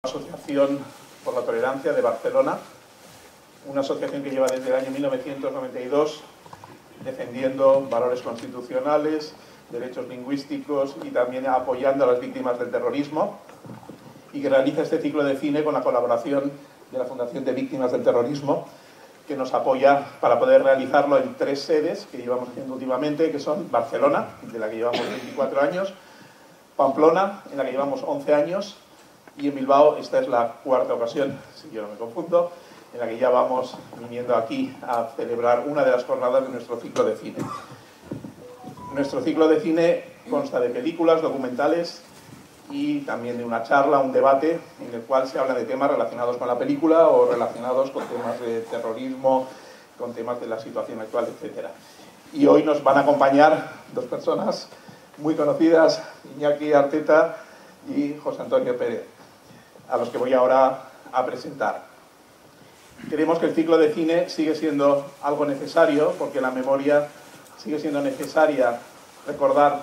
Asociación por la Tolerancia de Barcelona, una asociación que lleva desde el año 1992 defendiendo valores constitucionales, derechos lingüísticos y también apoyando a las víctimas del terrorismo, y que realiza este ciclo de cine con la colaboración de la Fundación de Víctimas del Terrorismo, que nos apoya para poder realizarlo en 3 sedes que llevamos haciendo últimamente, que son Barcelona, de la que llevamos 24 años, Pamplona, en la que llevamos 11 años, y en Bilbao, esta es la 4ª ocasión, si yo no me confundo, en la que ya vamos viniendo aquí a celebrar una de las jornadas de nuestro ciclo de cine. Nuestro ciclo de cine consta de películas, documentales y también de una charla, un debate, en el cual se habla de temas relacionados con la película o relacionados con temas de terrorismo, con temas de la situación actual, etc. Y hoy nos van a acompañar 2 personas muy conocidas, Iñaki Arteta y José Antonio Pérez, a los que voy ahora a presentar. Creemos que el ciclo de cine sigue siendo algo necesario, porque la memoria sigue siendo necesaria, recordar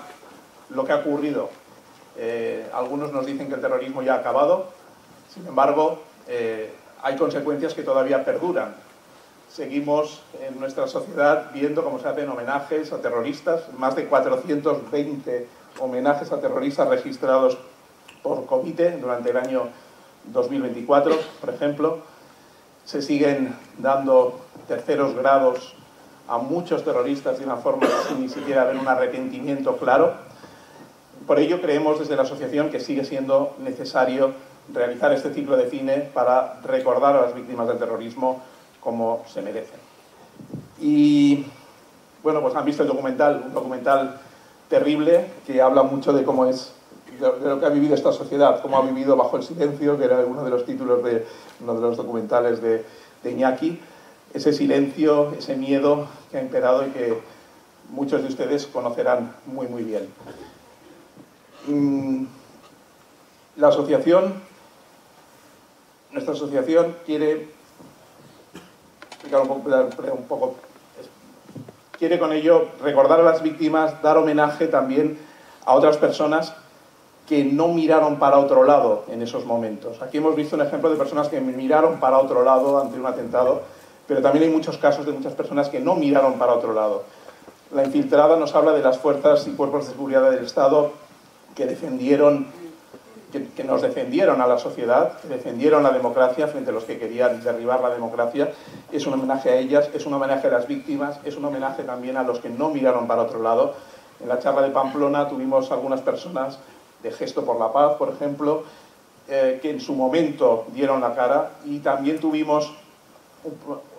lo que ha ocurrido. Algunos nos dicen que el terrorismo ya ha acabado, sin embargo, hay consecuencias que todavía perduran. Seguimos en nuestra sociedad viendo cómo se hacen homenajes a terroristas, más de 420 homenajes a terroristas registrados por Covite durante el año 2024, por ejemplo. Se siguen dando terceros grados a muchos terroristas de una forma sin ni siquiera haber un arrepentimiento claro. Por ello creemos desde la asociación que sigue siendo necesario realizar este ciclo de cine para recordar a las víctimas del terrorismo como se merecen. Y bueno, pues han visto el documental, un documental terrible que habla mucho de cómo es, de lo que ha vivido esta sociedad, cómo ha vivido bajo el silencio, que era uno de los títulos de uno de los documentales de Iñaki. Ese silencio, ese miedo que ha imperado y que muchos de ustedes conocerán muy, muy bien. La asociación, nuestra asociación quiere explicar un poco, quiere con ello recordar a las víctimas, dar homenaje también a otras personas que no miraron para otro lado en esos momentos. Aquí hemos visto un ejemplo de personas que miraron para otro lado ante un atentado, pero también hay muchos casos de muchas personas que no miraron para otro lado. La infiltrada nos habla de las fuerzas y cuerpos de seguridad del Estado que defendieron, que nos defendieron a la sociedad, que defendieron la democracia frente a los que querían derribar la democracia. Es un homenaje a ellas, es un homenaje a las víctimas, es un homenaje también a los que no miraron para otro lado. En la charla de Pamplona tuvimos algunas personas de Gesto por la Paz, por ejemplo, que en su momento dieron la cara, y también tuvimos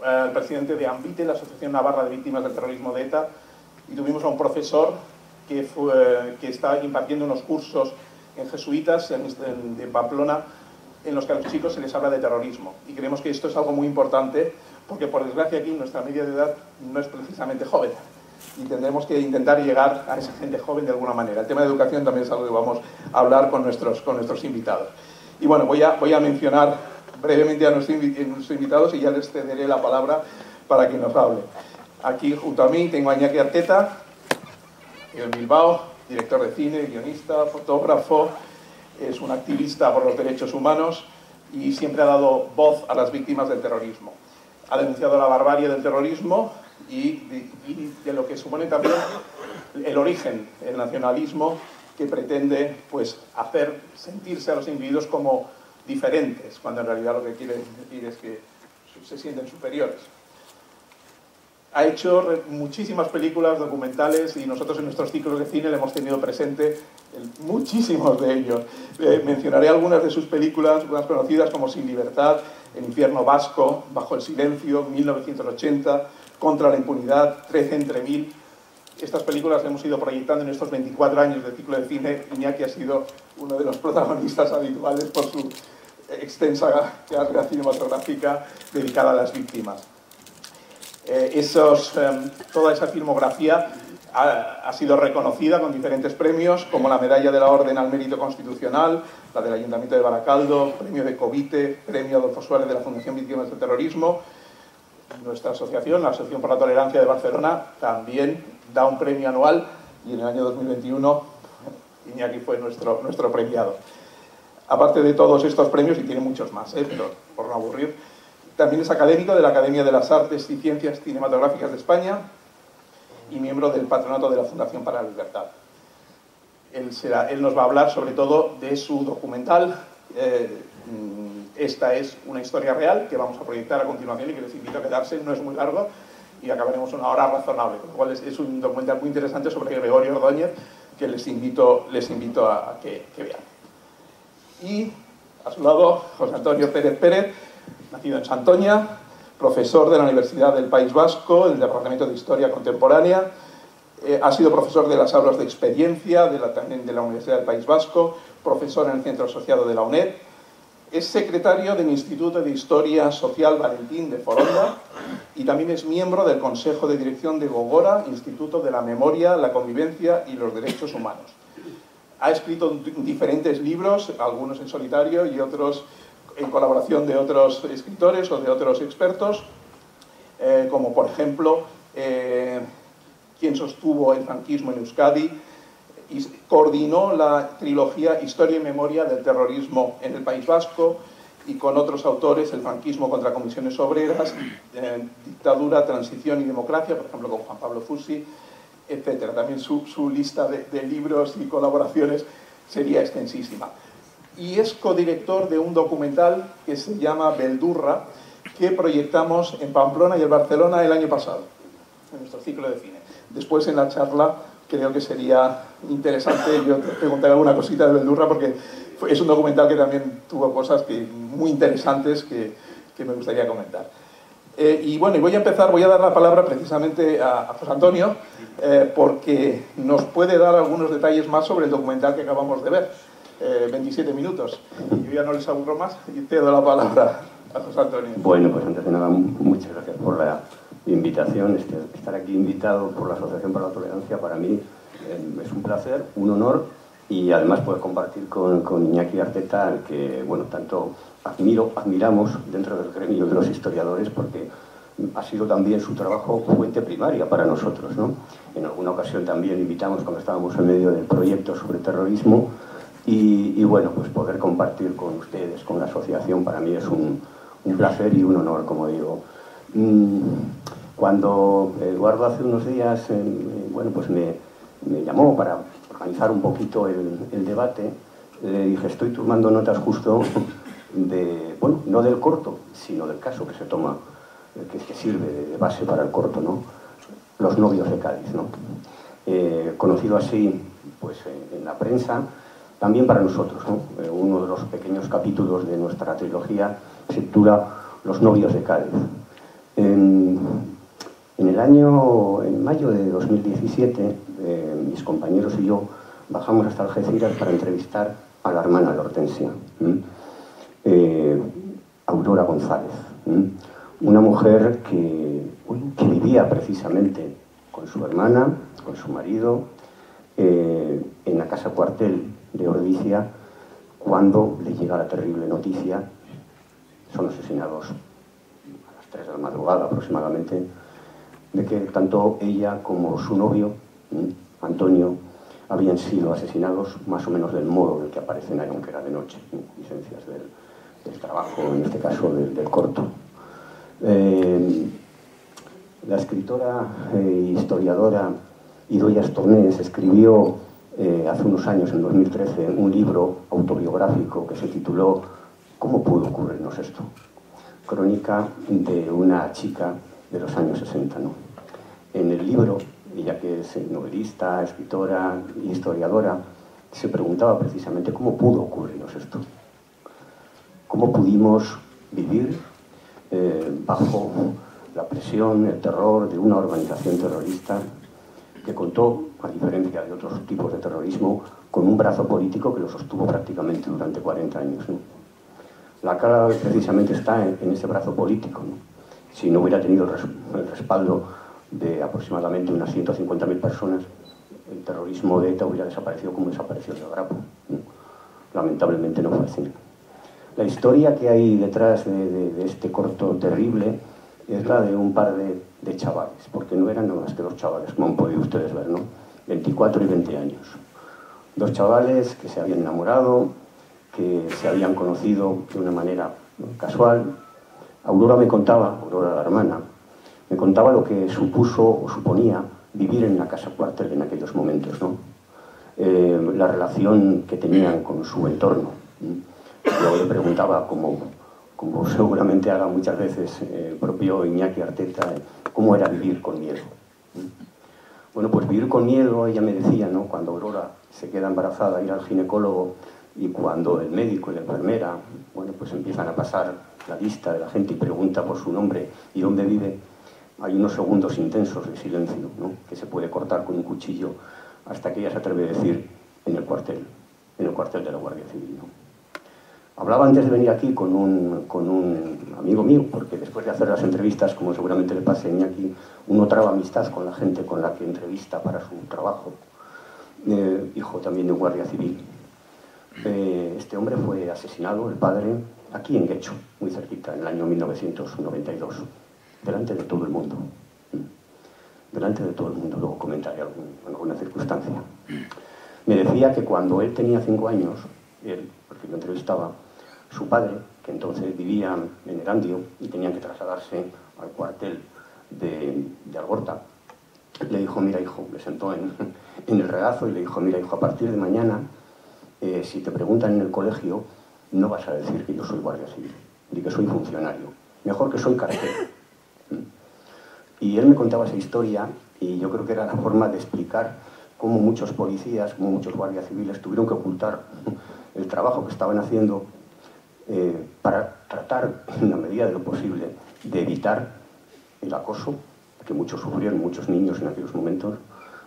al presidente de AMBITE, la Asociación Navarra de Víctimas del Terrorismo de ETA, y tuvimos a un profesor que está impartiendo unos cursos en jesuitas de Pamplona, en los que a los chicos se les habla de terrorismo. Y creemos que esto es algo muy importante, porque por desgracia aquí nuestra media de edad no es precisamente joven, y tendremos que intentar llegar a esa gente joven de alguna manera. El tema de educación también es algo que vamos a hablar con nuestros invitados. Y bueno, voy a mencionar brevemente a nuestros invitados y ya les cederé la palabra para que nos hable. Aquí junto a mí tengo a Iñaki Arteta, en Bilbao, director de cine, guionista, fotógrafo, es un activista por los derechos humanos y siempre ha dado voz a las víctimas del terrorismo. Ha denunciado la barbarie del terrorismo y de lo que supone también el origen, el nacionalismo, que pretende pues hacer sentirse a los individuos como diferentes, cuando en realidad lo que quiere decir es que se sienten superiores. Ha hecho muchísimas películas, documentales, y nosotros en nuestros ciclos de cine le hemos tenido presente en muchísimos de ellos. Mencionaré algunas de sus películas más conocidas, como Sin Libertad, El Infierno Vasco, Bajo el Silencio, 1980, Contra la Impunidad, 13 entre 1000. Estas películas las hemos ido proyectando en estos 24 años de ciclo de cine. Iñaki ha sido uno de los protagonistas habituales por su extensa carrera cinematográfica dedicada a las víctimas. Toda esa filmografía ha sido reconocida con diferentes premios, como la Medalla de la Orden al Mérito Constitucional, la del Ayuntamiento de Baracaldo, premio de Covite, premio Adolfo Suárez de la Fundación Víctimas del Terrorismo. Nuestra asociación, la Asociación por la Tolerancia de Barcelona, también da un premio anual, y en el año 2021 Iñaki fue nuestro premiado. aparte de todos estos premios, y tiene muchos más, pero por no aburrir, también es académico de la Academia de las Artes y Ciencias Cinematográficas de España y miembro del patronato de la Fundación para la Libertad. Él nos va a hablar sobre todo de su documental. Esta es una historia real que vamos a proyectar a continuación y que les invito a quedarse, no es muy largo y acabaremos una hora razonable, con lo cual es un documental muy interesante sobre Gregorio Ordóñez que les invito a que vean. Y a su lado, José Antonio Pérez Pérez, nacido en Santoña, profesor de la Universidad del País Vasco, del Departamento de Historia Contemporánea, ha sido profesor de las aulas de experiencia también de la Universidad del País Vasco, profesor en el Centro Asociado de la UNED, es secretario del Instituto de Historia Social Valentín de Foronda y también es miembro del Consejo de Dirección de Gogora, Instituto de la Memoria, la Convivencia y los Derechos Humanos. Ha escrito diferentes libros, algunos en solitario y otros en colaboración de otros escritores o de otros expertos, como por ejemplo quien sostuvo el franquismo en Euskadi y coordinó la trilogía Historia y Memoria del Terrorismo en el País Vasco, y con otros autores el franquismo contra comisiones obreras, dictadura, transición y democracia, por ejemplo con Juan Pablo Fusi, etc. También su lista de libros y colaboraciones sería extensísima. Y es codirector de un documental que se llama Beldurra, que proyectamos en Pamplona y en Barcelona el año pasado, en nuestro ciclo de cine. Después en la charla creo que sería interesante, yo te preguntaré alguna cosita de Beldurra porque es un documental que también tuvo cosas muy interesantes que me gustaría comentar. Y bueno, voy a dar la palabra precisamente a José Antonio porque nos puede dar algunos detalles más sobre el documental que acabamos de ver. 27 minutos. Yo ya no les aburro más y te doy la palabra a José Antonio. Bueno, pues antes de nada, muchas gracias por la invitación. Estar aquí invitado por la Asociación para la Tolerancia para mí es un placer, un honor, y además poder compartir con Iñaki Arteta, al que, bueno, tanto admiramos dentro del gremio de los historiadores, porque ha sido también su trabajo fuente primaria para nosotros, ¿no? En alguna ocasión también invitamos cuando estábamos en medio del proyecto sobre terrorismo, y bueno, pues poder compartir con ustedes, con la asociación, para mí es un placer y un honor, como digo. Cuando Eduardo hace unos días bueno, pues me llamó para organizar un poquito el debate, le dije, estoy tomando notas justo bueno, no del corto, sino del caso que se toma, que sirve de base para el corto, ¿no? Los novios de Cádiz, ¿no? Conocido así, pues en la prensa, también para nosotros, ¿no? Uno de los pequeños capítulos de nuestra trilogía se titula Los novios de Cádiz. En mayo de 2017, mis compañeros y yo bajamos hasta Algeciras para entrevistar a la hermana de Hortensia, Aurora González, una mujer que vivía precisamente con su hermana, con su marido, en la casa cuartel de Ordizia, cuando le llega la terrible noticia. Son asesinados a las 3 de la madrugada aproximadamente, de que tanto ella como su novio, Antonio, habían sido asesinados más o menos del modo del que aparecen ahí, aunque era de noche, licencias del trabajo, en este caso del corto. La escritora e historiadora Idoia Astornés escribió hace unos años, en 2013, un libro autobiográfico que se tituló ¿Cómo pudo ocurrirnos esto? Crónica de una chica de los años 60, ¿no? En el libro, ella que es novelista, escritora y historiadora, se preguntaba precisamente cómo pudo ocurrirnos esto. ¿Cómo pudimos vivir bajo la presión, el terror de una organización terrorista que contó, a diferencia de otros tipos de terrorismo, con un brazo político que lo sostuvo prácticamente durante 40 años, ¿no? La clave precisamente está en ese brazo político, ¿no? Si no hubiera tenido el respaldo de aproximadamente unas 150.000 personas, el terrorismo de ETA hubiera desaparecido como desapareció el Grapo, ¿no? Lamentablemente no fue así. La historia que hay detrás de este corto terrible es la de un par de chavales, porque no eran nada más que dos chavales, como han podido ustedes ver, ¿no? 24 y 20 años. Dos chavales que se habían enamorado, que se habían conocido de una manera casual. Aurora me contaba, Aurora la hermana, me contaba lo que supuso o suponía vivir en la casa cuartel en aquellos momentos, ¿no? La relación que tenían con su entorno. Yo le preguntaba, como seguramente haga muchas veces el propio Iñaki Arteta, cómo era vivir con miedo. Bueno, pues vivir con miedo, ella me decía, ¿no? Cuando Aurora se queda embarazada, ir al ginecólogo, y cuando el médico y la enfermera, bueno, pues empiezan a pasar la lista de la gente y pregunta por su nombre y dónde vive, hay unos segundos intensos de silencio, ¿no? Que se puede cortar con un cuchillo hasta que ella se atreve a decir en el cuartel de la Guardia Civil, ¿no? Hablaba antes de venir aquí con un amigo mío, porque después de hacer las entrevistas, como seguramente le pase a Iñaki, uno traba amistad con la gente con la que entrevista para su trabajo, hijo también de un guardia civil. Este hombre fue asesinado, el padre, aquí en Guecho, muy cerquita, en el año 1992, delante de todo el mundo. Delante de todo el mundo, luego comentaré alguna circunstancia. Me decía que cuando él tenía 5 años, él, porque lo entrevistaba, su padre, que entonces vivía en Erandio y tenían que trasladarse al cuartel de Algorta, le dijo, mira hijo, le sentó en el regazo y le dijo, mira hijo, a partir de mañana, si te preguntan en el colegio, no vas a decir que yo soy guardia civil, ni que soy funcionario, mejor que soy cartero. Y él me contaba esa historia y yo creo que era la forma de explicar cómo muchos policías, como muchos guardias civiles tuvieron que ocultar el trabajo que estaban haciendo para tratar, en la medida de lo posible, de evitar el acoso que muchos sufrieron, muchos niños en aquellos momentos,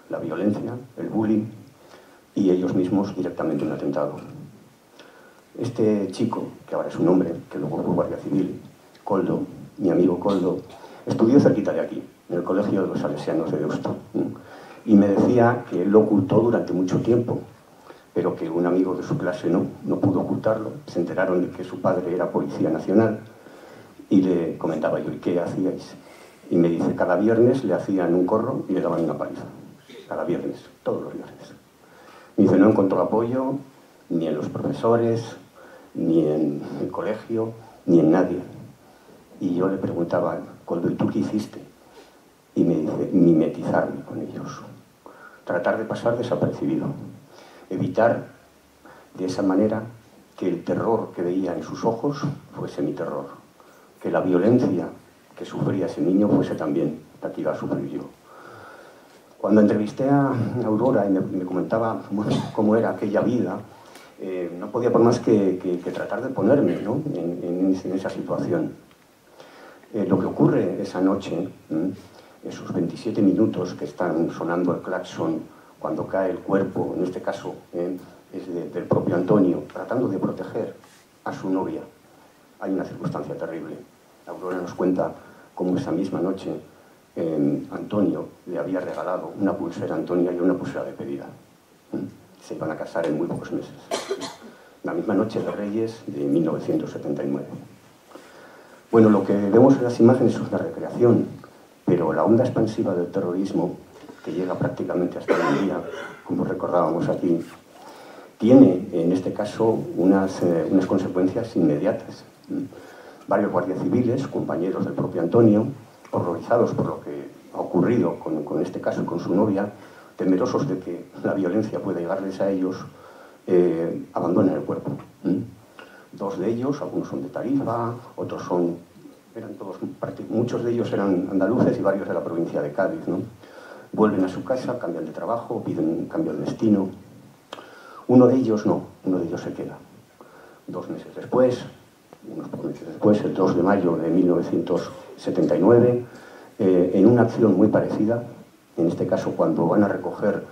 la violencia, el bullying y ellos mismos directamente un atentado. Este chico, que ahora es un hombre, que luego fue guardia civil, Koldo, mi amigo Koldo, estudió cerquita de aquí, en el Colegio de los Salesianos de Deusto, y me decía que él lo ocultó durante mucho tiempo, pero que un amigo de su clase no pudo ocultarlo. Se enteraron de que su padre era policía nacional y le comentaba yo, ¿y qué hacíais? Y me dice, cada viernes le hacían un corro y le daban una paliza. Cada viernes, todos los viernes. Me dice, no encontró apoyo ni en los profesores, ni en el colegio, ni en nadie. Y yo le preguntaba, Koldo, ¿y tú qué hiciste? Y me dice, mimetizarme con ellos. Tratar de pasar desapercibido. Evitar de esa manera que el terror que veía en sus ojos fuese mi terror. Que la violencia que sufría ese niño fuese también la que iba a sufrir yo. Cuando entrevisté a Aurora y me comentaba cómo era aquella vida, no podía por más que tratar de ponerme, ¿no? en esa situación. Lo que ocurre esa noche, esos 27 minutos que están sonando el claxon cuando cae el cuerpo, en este caso es del propio Antonio, tratando de proteger a su novia. Hay una circunstancia terrible. Aurora nos cuenta cómo esa misma noche Antonio le había regalado una pulsera a Antonia y una pulsera de pedida. Se iban a casar en muy pocos meses. La misma noche de Reyes de 1979. Bueno, lo que vemos en las imágenes es una recreación, pero la onda expansiva del terrorismo, que llega prácticamente hasta hoy en día, como recordábamos aquí, tiene en este caso unas consecuencias inmediatas. Varios guardias civiles, compañeros del propio Antonio, horrorizados por lo que ha ocurrido con este caso y con su novia, temerosos de que la violencia pueda llegarles a ellos, abandonan el cuerpo. Dos de ellos, algunos son de Tarifa, otros muchos de ellos eran andaluces y varios de la provincia de Cádiz, ¿no? Vuelven a su casa, cambian de trabajo, piden un cambio de destino. Uno de ellos no, uno de ellos se queda. 2 meses después, unos pocos meses después, el 2 de mayo de 1979, en una acción muy parecida, en este caso cuando van a recoger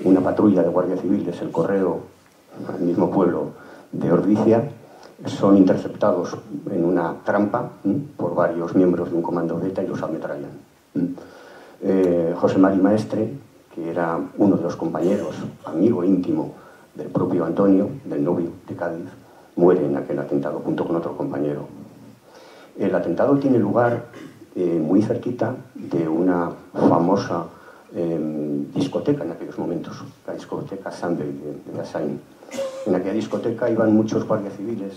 una patrulla de guardia civil desde el correo al mismo pueblo de Ordicia, son interceptados en una trampa por varios miembros de un comando de ETA y los ametrallan. José Mari Maestre, que era uno de los compañeros, amigo íntimo del propio Antonio, del novio de Cádiz, muere en aquel atentado junto con otro compañero. El atentado tiene lugar muy cerquita de una famosa discoteca en aquellos momentos, la discoteca Sunday de Assain. En aquella discoteca iban muchos guardias civiles,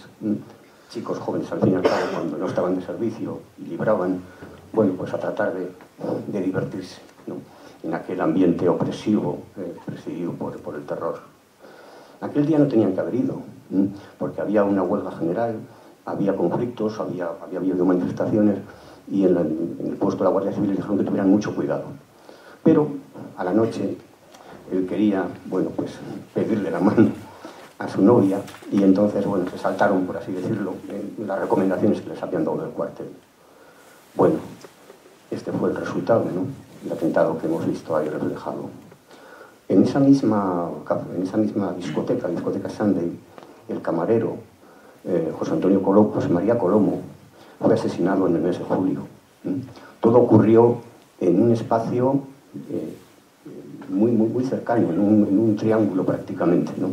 chicos jóvenes al fin y al cabo, cuando no estaban de servicio y libraban, bueno, pues a tratar de divertirse, ¿no? En aquel ambiente opresivo, presidido por el terror. Aquel día no tenían que haber ido, porque había una huelga general, había conflictos, había habido manifestaciones, y en el puesto de la Guardia Civil les dijeron que tuvieran mucho cuidado. Pero a la noche él quería, bueno, pues pedirle la mano a su novia, y entonces, bueno, se saltaron, por así decirlo, en las recomendaciones que les habían dado del cuartel. Bueno, este fue el resultado, ¿no? El atentado que hemos visto ahí reflejado. En esa misma discoteca Sunday, el camarero José María Colomo fue asesinado en el mes de julio. Todo ocurrió en un espacio muy cercano, en un triángulo prácticamente, ¿no?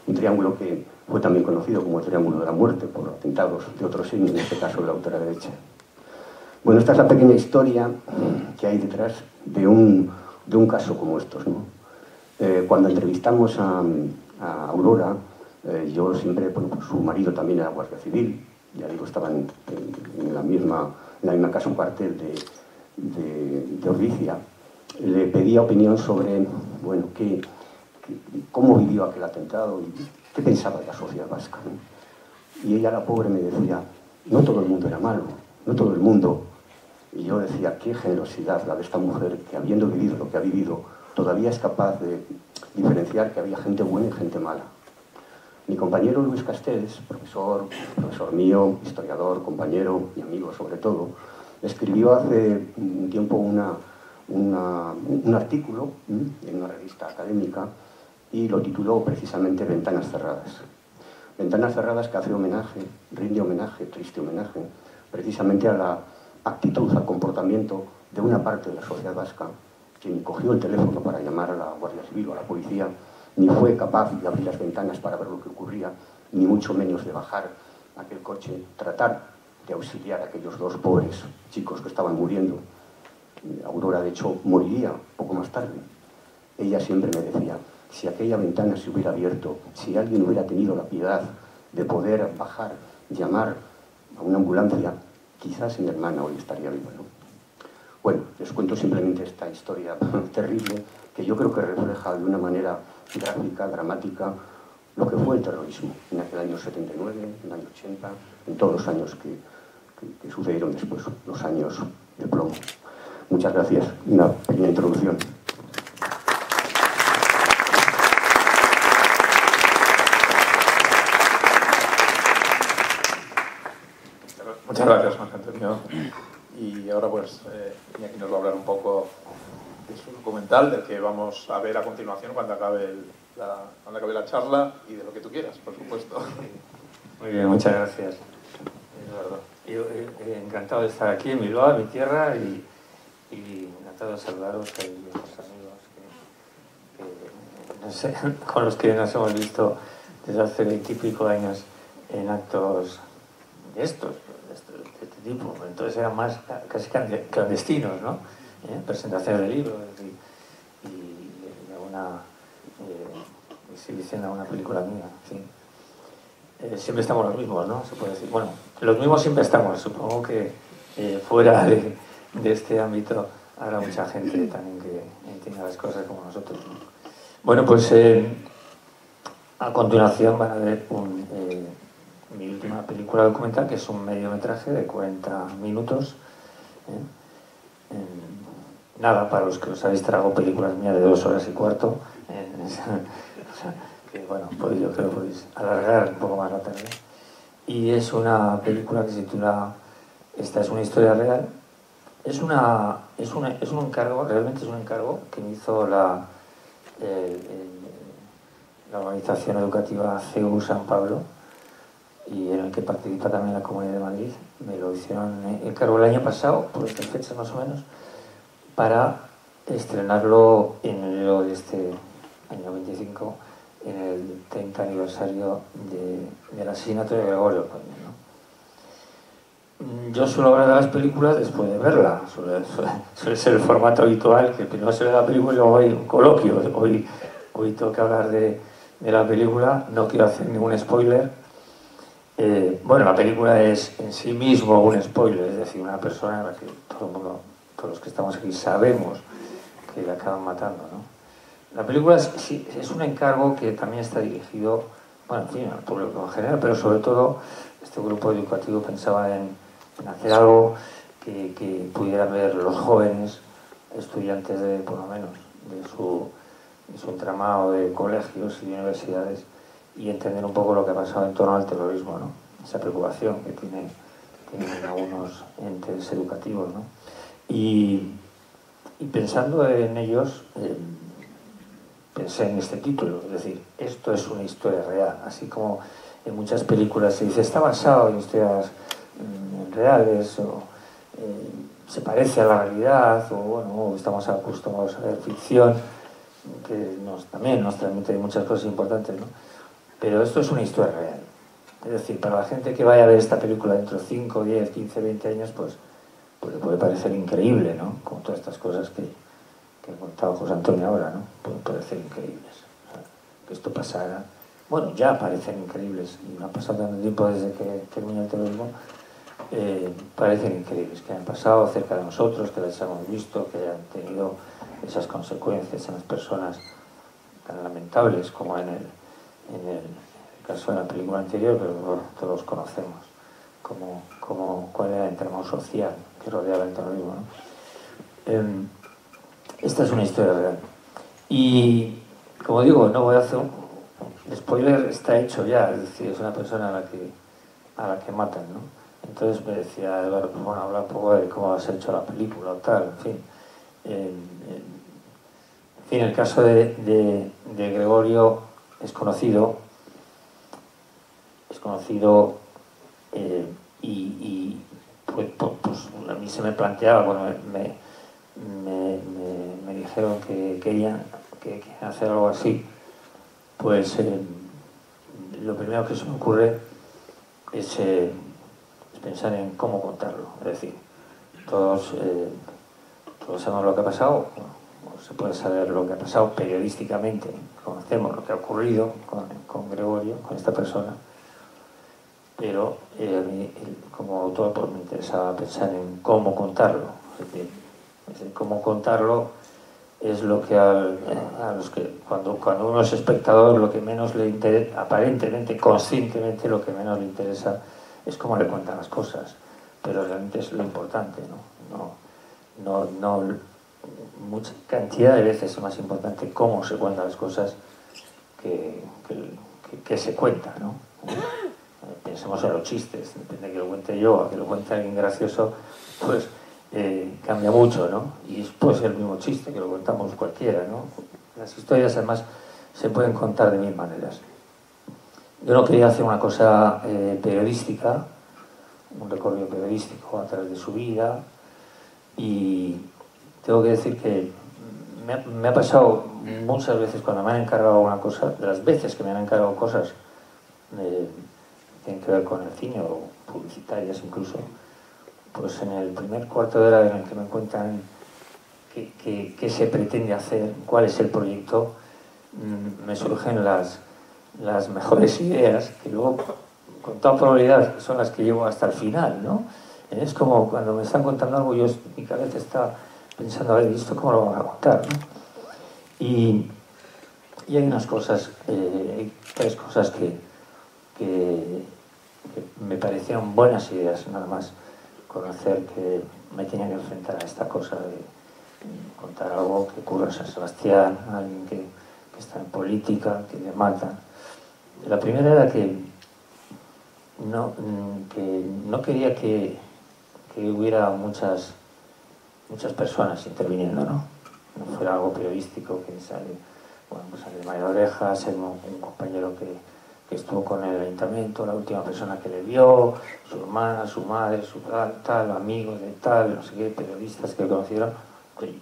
Un triángulo que fue también conocido como el Triángulo de la Muerte por atentados de otro signo, en este caso de la ultraderecha. Bueno, esta es la pequeña historia que hay detrás de un caso como estos, ¿no? Cuando entrevistamos a Aurora, yo siempre, bueno, pues su marido también era guardia civil, ya digo, estaban en la misma casa, un cuartel de Ordizia. Le pedía opinión sobre, bueno, cómo vivió aquel atentado y qué pensaba de la sociedad vasca, ¿no? Y ella, la pobre, me decía, no todo el mundo era malo, no todo el mundo. Y yo decía, qué generosidad la de esta mujer, que habiendo vivido lo que ha vivido, todavía es capaz de diferenciar que había gente buena y gente mala. Mi compañero Luis Castells, profesor mío, historiador, compañero y amigo sobre todo, escribió hace un tiempo un artículo en una revista académica y lo tituló precisamente Ventanas cerradas. Ventanas cerradas, que rinde homenaje, triste homenaje, precisamente a la actitud, al comportamiento de una parte de la sociedad vasca que ni cogió el teléfono para llamar a la Guardia Civil o a la policía, ni fue capaz de abrir las ventanas para ver lo que ocurría, ni mucho menos de bajar aquel coche, tratar de auxiliar a aquellos dos pobres chicos que estaban muriendo. Aurora, de hecho, moriría poco más tarde. Ella siempre me decía, si aquella ventana se hubiera abierto, si alguien hubiera tenido la piedad de poder bajar, llamar a una ambulancia, quizás mi hermana hoy estaría viva, ¿no? Bueno, les cuento simplemente esta historia terrible que yo creo que refleja de una manera gráfica, dramática, lo que fue el terrorismo en aquel año 79, en el año 80, en todos los años que sucedieron después, los años de plomo. Muchas gracias. Una pequeña introducción. Muchas gracias, José Antonio. Y ahora pues Iñaki nos va a hablar un poco de su documental, del que vamos a ver a continuación cuando acabe la charla, y de lo que tú quieras, por supuesto. Muy bien, muchas gracias, Eduardo. Yo encantado de estar aquí en Bilbao, en mi tierra, y encantado de saludaros, que hay viejos amigos que no sé, con los que nos hemos visto desde hace 20 y pico años en actos de este tipo. Entonces eran más casi clandestinos, ¿no? Presentaciones de libros y alguna exhibición de alguna película mía, en fin. Siempre estamos los mismos, ¿no? Se puede decir. Bueno, los mismos siempre estamos. Supongo que fuera de este ámbito habrá mucha gente también que entienda las cosas como nosotros, ¿no? Bueno, pues a continuación van a ver mi última película documental, que es un mediometraje de 40 minutos. Nada, para los que os habéis tragado películas mías de 2 horas y cuarto. Que bueno, pues yo creo que podéis alargar un poco más la tarde. Y es una película que se titula Esta es una historia real. Es un encargo, realmente es un encargo que me hizo la organización educativa CEU San Pablo, y en el que participa también la Comunidad de Madrid. Me lo hicieron encargo el año pasado, por estas fechas más o menos, para estrenarlo en enero de este año 25, en el 30 aniversario del asesinato de Gregorio Ordoñez, ¿no? Yo suelo hablar de las películas después de verla, suele ser el formato habitual, que primero se ve la película y luego hay un coloquio. Hoy tengo que hablar de de la película. No quiero hacer ningún spoiler. Bueno, la película es en sí mismo un spoiler, es decir, una persona en la que todo el mundo, todos los que estamos aquí sabemos que la acaban matando, ¿no? La película es un encargo que también está dirigido, bueno, en fin, al público en general, pero sobre todo este grupo educativo pensaba en hacer algo que pudieran ver los jóvenes estudiantes de, por lo menos, de su entramado de colegios y de universidades, y entender un poco lo que ha pasado en torno al terrorismo, ¿no? Esa preocupación que tienen algunos entes educativos, ¿no? Y pensando en ellos, pensé en este título, es decir, esto es una historia real, así como en muchas películas se dice está basado en historias reales, o se parece a la realidad, o bueno, estamos acostumbrados a ver ficción, que también nos transmite muchas cosas importantes, ¿no? Pero esto es una historia real. Es decir, para la gente que vaya a ver esta película dentro de 5, 10, 15, 20 años, pues le puede parecer increíble, ¿no? Como todas estas cosas que ha contado José Antonio ahora, ¿no? Pueden parecer increíbles. O sea, que esto pasara. Bueno, ya parecen increíbles. Y no ha pasado tanto tiempo desde que terminó el terrorismo. Parecen increíbles, que hayan pasado cerca de nosotros, que las hayamos visto, que hayan tenido esas consecuencias en las personas tan lamentables como en el caso de la película anterior, pero bueno, todos conocemos cuál era el entramado social que rodeaba el terrorismo, ¿no? Esta es una historia real. Y, como digo, no voy a hacer el spoiler, está hecho ya, es decir, es una persona a la que matan, ¿no? Entonces me decía Eduardo, pues bueno, habla un poco de cómo has hecho la película o tal, en fin. En fin, el caso de Gregorio es conocido y pues a mí se me planteaba cuando me dijeron que querían hacer algo así, pues lo primero que se me ocurre es pensar en cómo contarlo. Es decir, todos sabemos lo que ha pasado, o se puede saber lo que ha pasado periodísticamente, conocemos lo que ha ocurrido con Gregorio, con esta persona, pero a mí como autor pues me interesaba pensar en cómo contarlo. Es decir, cómo contarlo es lo que a los que cuando uno es espectador lo que menos le interesa, aparentemente, conscientemente, lo que menos le interesa es cómo le cuentan las cosas, pero realmente es lo importante, no mucha cantidad de veces es más importante cómo se cuentan las cosas que se cuentan, ¿no? Pensemos en los chistes, depende de que lo cuente yo a que lo cuente alguien gracioso, pues cambia mucho, ¿no? Y pues el mismo chiste que lo contamos cualquiera, ¿no? Las historias además se pueden contar de mil maneras. Yo no quería hacer una cosa periodística, un recorrido periodístico a través de su vida, y tengo que decir que me ha pasado muchas veces cuando me han encargado una cosa, de las veces que me han encargado cosas que tienen que ver con el cine o publicitarias incluso, pues en el primer cuarto de hora en el que me cuentan qué se pretende hacer, cuál es el proyecto, me surgen las mejores ideas, que luego, con toda probabilidad, son las que llevo hasta el final, ¿no? Es como cuando me están contando algo, mi cabeza está pensando, a ver, ¿y esto cómo lo van a contar, ¿no? Y hay unas cosas, hay tres cosas que me parecieron buenas ideas, nada más conocer que me tenía que enfrentar a esta cosa de contar algo que ocurre en San Sebastián, alguien que está en política, que le matan. La primera era que no quería que hubiera muchas personas interviniendo, ¿no? No fuera algo periodístico que sale, bueno, pues sale María Orejas, un compañero que estuvo con el ayuntamiento, la última persona que le vio, su hermana, su madre, su tal, amigos de tal, no sé qué, periodistas que conocieron.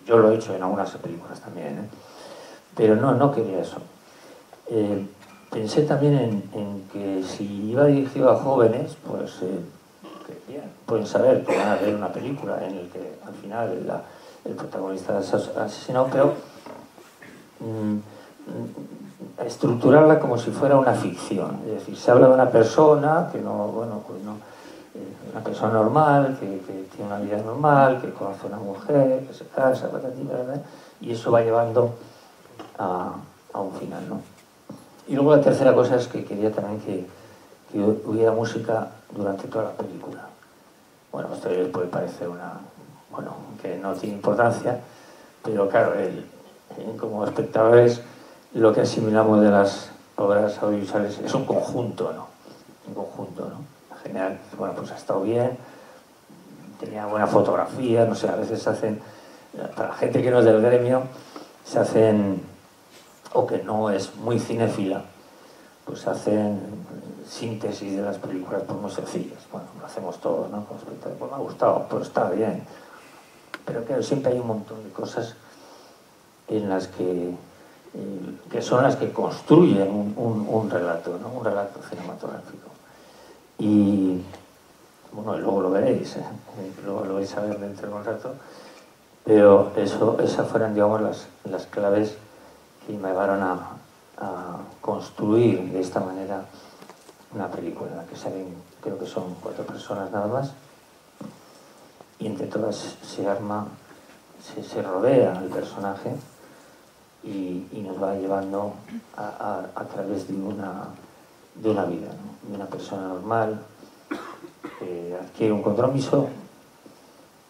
Yo lo he hecho en algunas películas también, ¿eh? Pero no quería eso. Pensé también en que si iba dirigido a jóvenes, pues que bien, pueden saber que van a ver una película en la que al final el protagonista es asesinado, pero estructurarla como si fuera una ficción. Es decir, se habla de una persona que no, bueno, pues no, una persona normal, que tiene una vida normal, que conoce a una mujer, que se casa, ¿verdad? Y eso va llevando a un final, ¿no? Y luego la tercera cosa es que quería también que hubiera música durante toda la película. Bueno, esto les puede parecer bueno, que no tiene importancia, pero claro, como espectadores, lo que asimilamos de las obras audiovisuales es un conjunto, ¿no? Un conjunto, ¿no? En general, bueno, pues ha estado bien, tenía buena fotografía, no sé, a veces se hacen, para la gente que no es del gremio, se hacen, o que no es muy cinéfila, pues hacen síntesis de las películas pues muy sencillas. Bueno, lo hacemos todos, ¿no? Pues me ha gustado, pues está bien. Pero claro, siempre hay un montón de cosas en las que son las que construyen un relato, ¿no? Un relato cinematográfico. Y bueno, luego lo veréis, luego lo vais a ver dentro de un rato, pero esas fueron, digamos, las claves que me llevaron a construir de esta manera una película en la que salen, creo que son 4 personas nada más, y entre todas se arma, se rodea el personaje y nos va llevando a través de una vida, ¿no? De una persona normal que adquiere un compromiso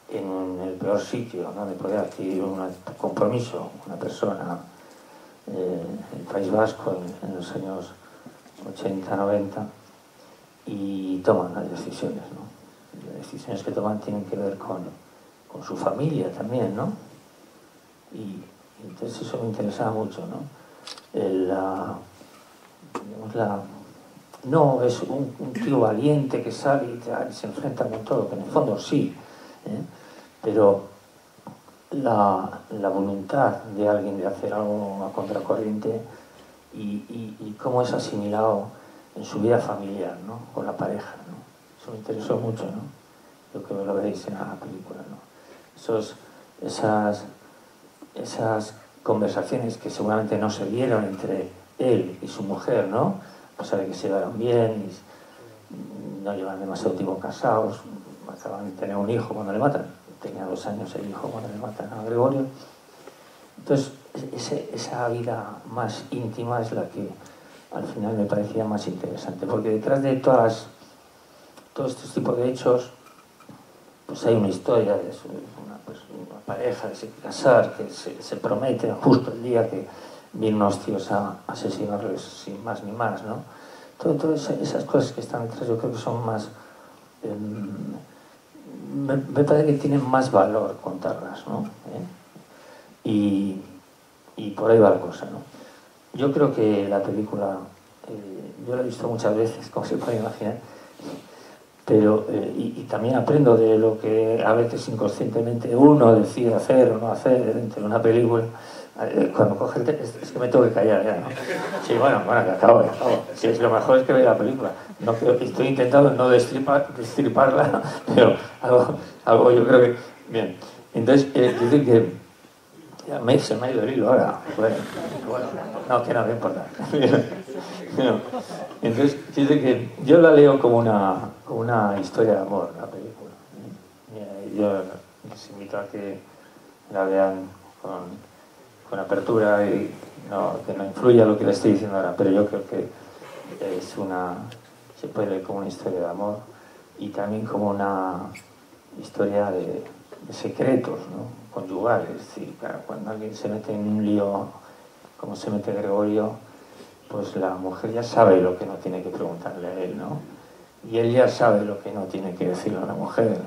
en el peor sitio, ¿no? De poder adquirir un compromiso, una persona, el País Vasco en los años 80-90, y toman las decisiones, ¿no? Las decisiones que toman tienen que ver con su familia también, ¿no? Y entonces eso me interesaba mucho, ¿no? No es un tío valiente que sale y se enfrenta con todo, que en el fondo sí, ¿eh? Pero la voluntad de alguien de hacer algo a contracorriente y cómo es asimilado en su vida familiar, ¿no? Con la pareja, ¿no? Eso me interesó mucho, ¿no? Lo que lo veréis en la película, ¿no? Esas conversaciones que seguramente no se dieron entre él y su mujer, ¿no? A pesar de que se llevaron bien y no llevan demasiado tiempo casados, acaban de tener un hijo cuando le matan. Tenía 2 años el hijo cuando le matan a Gregorio. Entonces, esa vida más íntima es la que al final me parecía más interesante, porque detrás de todos estos tipos de hechos, pues hay una historia de una pareja que se quiere casar, que se prometen justo el día que vienen unos tíos a asesinarles sin más ni más, ¿no? Todas esas cosas que están detrás yo creo que son más... me parece que tienen más valor contarlas, ¿no? Y por ahí va la cosa, ¿no? Yo creo que la película, yo la he visto muchas veces, como se puede imaginar, pero y también aprendo de lo que a veces inconscientemente uno decide hacer o no hacer dentro de una película. Cuando coge es que me tengo que callar ya, ¿no? Sí, bueno, que acabo. Sí, lo mejor es que vea la película. No, estoy intentando no destriparla, pero algo yo creo que... Bien, entonces, decir que ya se me ha ido el hilo ahora. Bueno, no, que no me importa. No. Entonces, dice que yo la leo como una historia de amor, la película. Yo les invito a que la vean con apertura y que no influya lo que le estoy diciendo ahora, pero yo creo que se puede leer como una historia de amor y también como una historia de secretos, ¿no? Conyugales. Es decir, claro, cuando alguien se mete en un lío como se mete Gregorio, pues la mujer ya sabe lo que no tiene que preguntarle a él, ¿no? Y él ya sabe lo que no tiene que decirle a la mujer.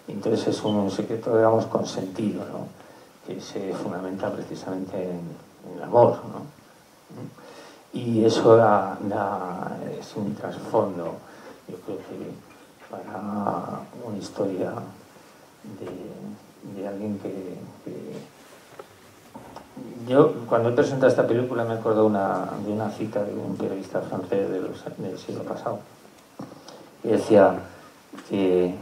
Entonces es un secreto, digamos, consentido, ¿no? Que se fundamenta precisamente en el amor, ¿no? Y eso es un trasfondo, yo creo que para una historia de alguien que... Yo, cuando he presentado esta película, me acuerdo de una cita de un periodista francés del siglo pasado, que decía que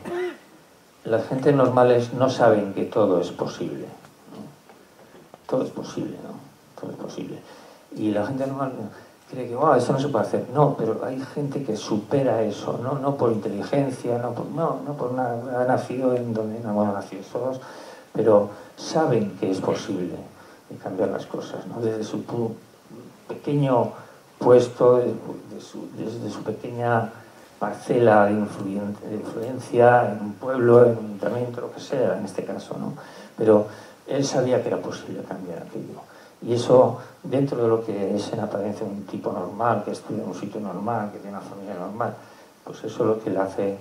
las gentes normales no saben que todo es posible, ¿no? Todo es posible, ¿no? Todo es posible. Y la gente normal cree que wow, eso no se puede hacer. No, pero hay gente que supera eso, no por inteligencia, no por nada, ha nacido en donde no hemos nacido todos, pero saben que es posible cambiar las cosas, ¿no? Desde su pequeño puesto, desde su pequeña parcela de influencia en un pueblo, en un ayuntamiento, lo que sea, en este caso, ¿no? Pero él sabía que era posible cambiar aquello. Y eso, dentro de lo que es en apariencia un tipo normal, que estudia en un sitio normal, que tiene una familia normal, pues eso es lo que le hace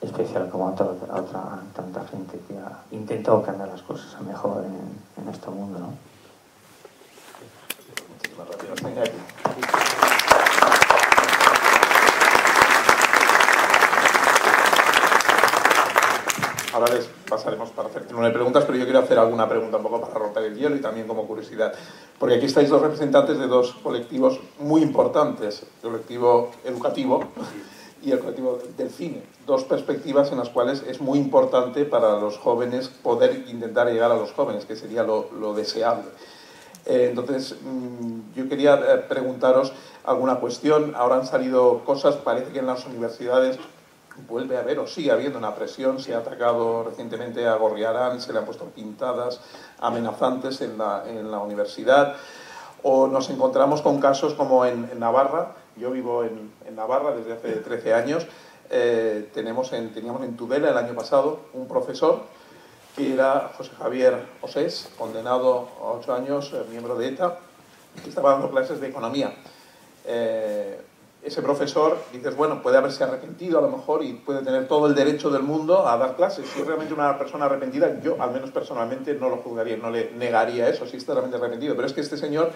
especial como a tanta gente que ha intentado cambiar las cosas a mejor en este mundo, ¿no? Muchísimas gracias, Iñaki. Ahora les pasaremos para hacer una de preguntas, pero yo quiero hacer alguna pregunta un poco para romper el hielo y también como curiosidad. Porque aquí estáis dos representantes de dos colectivos muy importantes, el colectivo educativo y el colectivo del cine. Dos perspectivas en las cuales es muy importante para los jóvenes poder intentar llegar a los jóvenes, que sería lo deseable. Entonces, yo quería preguntaros alguna cuestión. Ahora han salido cosas, parece que en las universidades vuelve a haber o sigue habiendo una presión. Se ha atacado recientemente a Gorriarán, se le han puesto pintadas amenazantes en la universidad, o nos encontramos con casos como en Navarra. Yo vivo en Navarra desde hace 13 años. Teníamos en Tudela el año pasado un profesor que era José Javier Osés, condenado a 8 años, miembro de ETA, que estaba dando clases de economía. Ese profesor, dices, bueno, puede haberse arrepentido a lo mejor y puede tener todo el derecho del mundo a dar clases. Si es realmente una persona arrepentida, yo al menos personalmente no lo juzgaría, no le negaría eso, si está realmente arrepentido. Pero es que este señor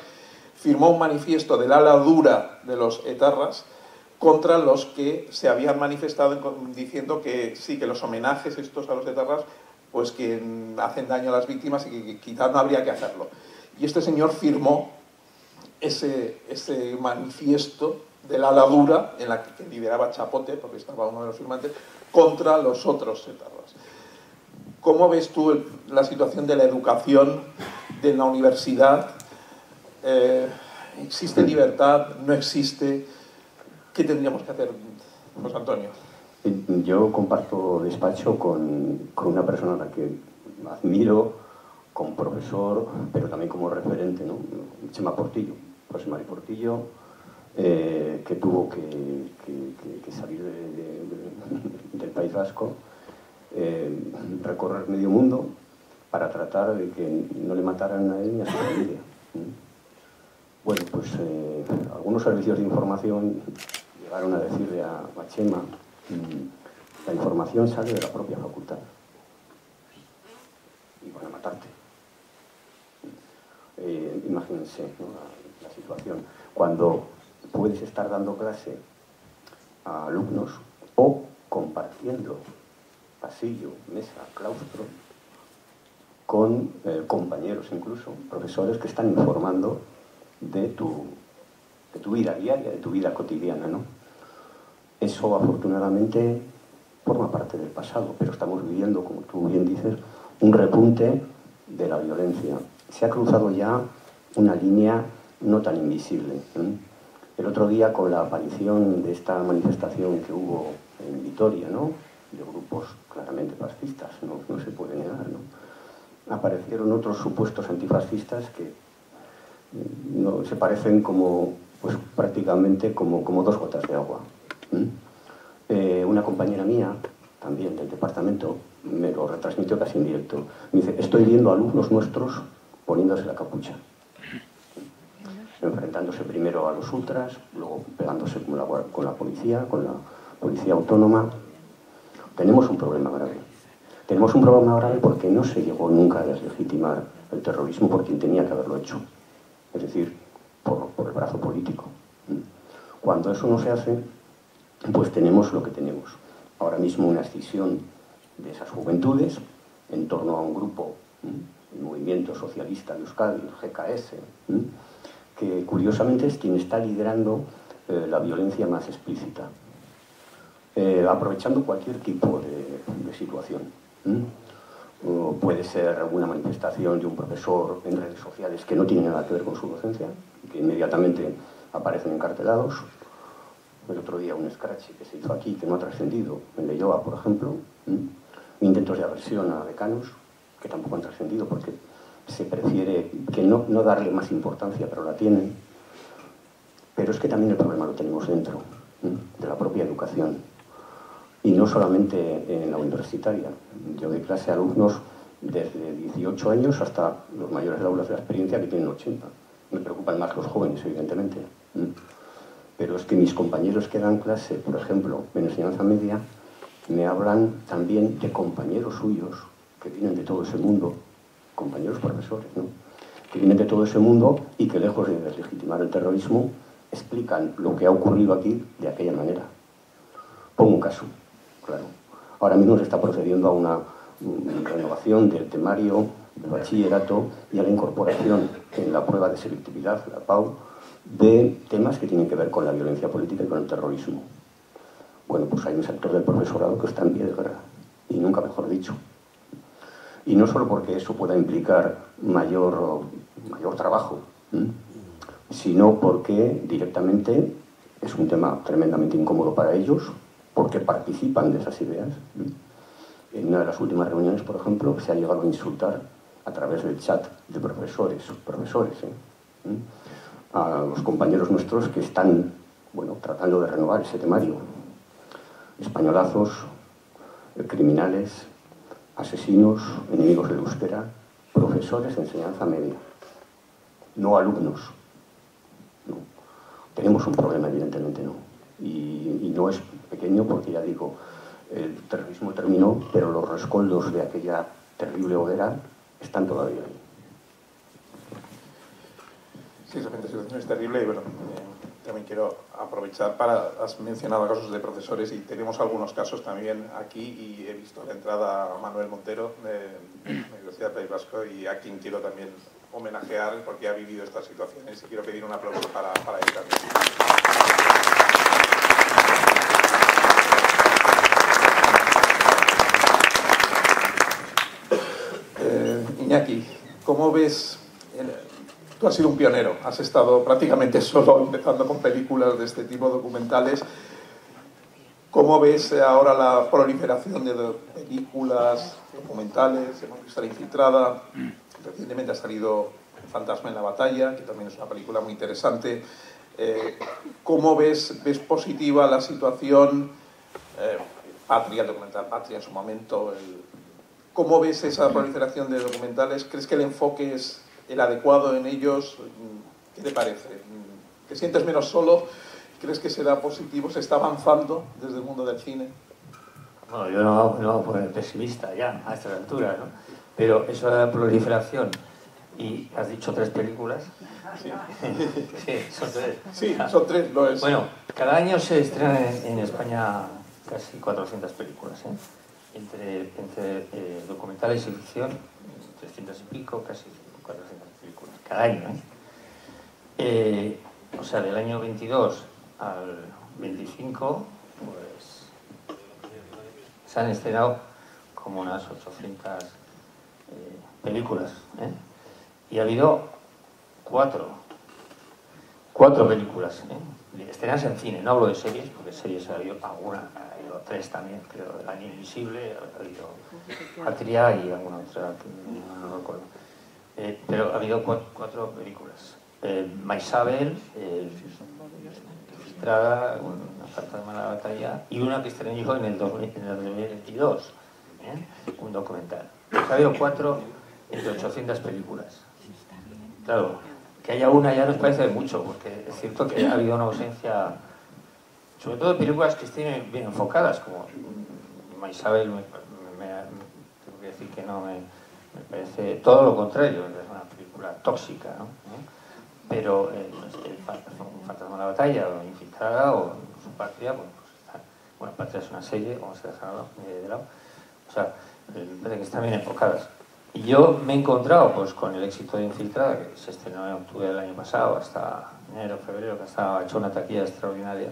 firmó un manifiesto del ala dura de los etarras contra los que se habían manifestado diciendo que sí, que los homenajes estos a los etarras pues que hacen daño a las víctimas y que quizás no habría que hacerlo. Y este señor firmó ese manifiesto de la ala dura, en la que lideraba Chapote, porque estaba uno de los firmantes, contra los otros etarras. ¿Cómo ves tú la situación de la educación, de la universidad? ¿Existe libertad? ¿No existe? ¿Qué tendríamos que hacer, José Antonio? Yo comparto despacho con una persona a la que admiro como profesor, pero también como referente, ¿no? Chema Portillo, José Mari Portillo, que tuvo que salir del País Vasco, recorrer medio mundo para tratar de que no le mataran a él ni a su familia. Bueno, pues algunos servicios de información llegaron a decirle a Chema: la información sale de la propia facultad y van a matarte. Imagínense, ¿no? la situación. Cuando puedes estar dando clase a alumnos o compartiendo pasillo, mesa, claustro con compañeros, incluso profesores que están informando de tu vida diaria, de tu vida cotidiana, ¿no? Eso afortunadamente forma parte del pasado, pero estamos viviendo, como tú bien dices, un repunte de la violencia. Se ha cruzado ya una línea no tan invisible. El otro día, con la aparición de esta manifestación que hubo en Vitoria, ¿no?, de grupos claramente fascistas, no se puede negar, ¿no?, aparecieron otros supuestos antifascistas que no se parecen como, pues prácticamente como dos gotas de agua. Una compañera mía, también del departamento, me lo retransmitió casi en directo. Me dice: estoy viendo a alumnos nuestros poniéndose la capucha, enfrentándose primero a los ultras, luego pegándose con la policía autónoma. Tenemos un problema grave. Tenemos un problema grave porque no se llegó nunca a deslegitimar el terrorismo por quien tenía que haberlo hecho, es decir, por el brazo político. Cuando eso no se hace, pues tenemos lo que tenemos. Ahora mismo una escisión de esas juventudes en torno a un grupo, el Movimiento Socialista de Euskadi, el GKS, que curiosamente es quien está liderando la violencia más explícita, aprovechando cualquier tipo de situación. o puede ser alguna manifestación de un profesor en redes sociales que no tiene nada que ver con su docencia, que inmediatamente aparecen encarcelados. El otro día un scratch que se hizo aquí, que no ha trascendido, en Leioa, por ejemplo. Intentos de aversión a decanos, que tampoco han trascendido porque se prefiere que no darle más importancia, pero la tienen. Pero es que también el problema lo tenemos dentro de la propia educación. Y no solamente en la universitaria. Yo doy clase a alumnos desde 18 años hasta los mayores aulas de la experiencia, que tienen 80. Me preocupan más los jóvenes, evidentemente. Pero es que mis compañeros que dan clase, por ejemplo, en enseñanza media, me hablan también de compañeros suyos que vienen de todo ese mundo, compañeros profesores, ¿no? Que vienen de todo ese mundo y que, lejos de deslegitimar el terrorismo, explican lo que ha ocurrido aquí de aquella manera. Pongo un caso, claro. Ahora mismo se está procediendo a una renovación del temario del bachillerato y a la incorporación en la prueba de selectividad, la PAU, de temas que tienen que ver con la violencia política y con el terrorismo. Bueno, pues hay un sector del profesorado que está en pie de guerra, y nunca mejor dicho. Y no solo porque eso pueda implicar mayor trabajo, sino porque directamente es un tema tremendamente incómodo para ellos, porque participan de esas ideas. En una de las últimas reuniones, por ejemplo, se ha llegado a insultar a través del chat de profesores, a los compañeros nuestros que están, bueno, tratando de renovar ese temario. Españolazos, criminales, asesinos, enemigos del euskera, profesores de enseñanza media, no alumnos. No. Tenemos un problema, evidentemente, ¿no? Y no es pequeño porque, ya digo, el terrorismo terminó, pero los rescoldos de aquella terrible hoguera están todavía ahí. Sí, realmente la situación es terrible y bueno, también quiero aprovechar para... Has mencionado casos de profesores y tenemos algunos casos también aquí y he visto la entrada a Manuel Montero de la Universidad del País Vasco y a quien quiero también homenajear porque ha vivido estas situaciones y quiero pedir un aplauso para él también. Iñaki, ¿cómo ves? Tú has sido un pionero, has estado prácticamente solo empezando con películas de este tipo, documentales. ¿Cómo ves ahora la proliferación de películas, documentales? Hemos visto La Infiltrada, recientemente ha salido Fantasma en la batalla, que también es una película muy interesante. ¿Cómo ves positiva la situación? Patria, el documental Patria en su momento. ¿Cómo ves esa proliferación de documentales? ¿Crees que el enfoque es el adecuado en ellos? ¿Qué te parece? ¿Te sientes menos solo? ¿Crees que será positivo? ¿Se está avanzando desde el mundo del cine? Bueno, yo no voy a poner pesimista ya a esta altura, ¿no? Pero eso de la proliferación, y has dicho 3 películas. Sí, sí, son 3. Sí, son 3, lo es. Bueno, cada año se estrenan en España casi 400 películas, ¿eh? Entre documentales y ficción, 300 y pico, casi 400 películas, cada año, ¿eh? O sea, del año 22 al 25, pues se han estrenado como unas 800 películas, ¿eh? Y ha habido 4 películas, ¿eh? Estrenas en cine, no hablo de series, porque series ha habido alguna, ha habido 3 también, creo, El Año Invisible, ha habido Patria y alguna otra, no recuerdo. Pero ha habido 4 películas. Maisabel, Infiltrada, Una Fantasma en la batalla, y una que estrené yo en el 2022, ¿eh? Un documental. Ha habido 4 entre 800 películas. Claro, que haya una ya nos parece mucho, porque es cierto que ha habido una ausencia, sobre todo de películas que estén bien enfocadas, como Maisabel, tengo que decir que no me parece todo lo contrario, es una película tóxica, ¿no? Pero Un Fantasma en la batalla, o Infiltrada, o Su Patria, bueno, Patria es una serie, como se ha dejado de lado, o sea, me parece que están bien enfocadas. Y yo me he encontrado pues con el éxito de Infiltrada, que se estrenó en octubre del año pasado, hasta enero, febrero, que estaba hecho una taquilla extraordinaria,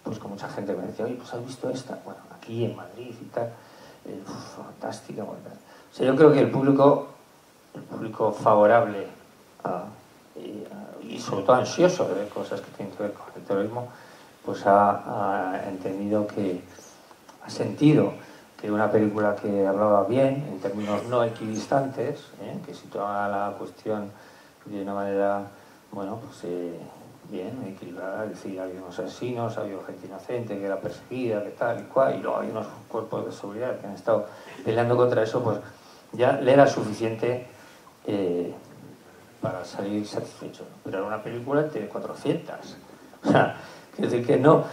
pues con mucha gente me decía, oye, pues ¿has visto esta? Bueno, aquí en Madrid y tal, fantástica, bueno, o O sea, yo creo que el público favorable y sobre todo ansioso de ver cosas que tienen que ver con el terrorismo, pues ha entendido que, ha sentido que una película que hablaba bien, en términos no equidistantes, que situaba la cuestión de una manera, bueno, pues bien, equilibrada, es decir, había unos asesinos, había gente inocente que era perseguida, que tal y cual, y luego hay unos cuerpos de seguridad que han estado peleando contra eso, pues ya le era suficiente para salir satisfecho. Pero era una película de 400. O sea, es decir, que no,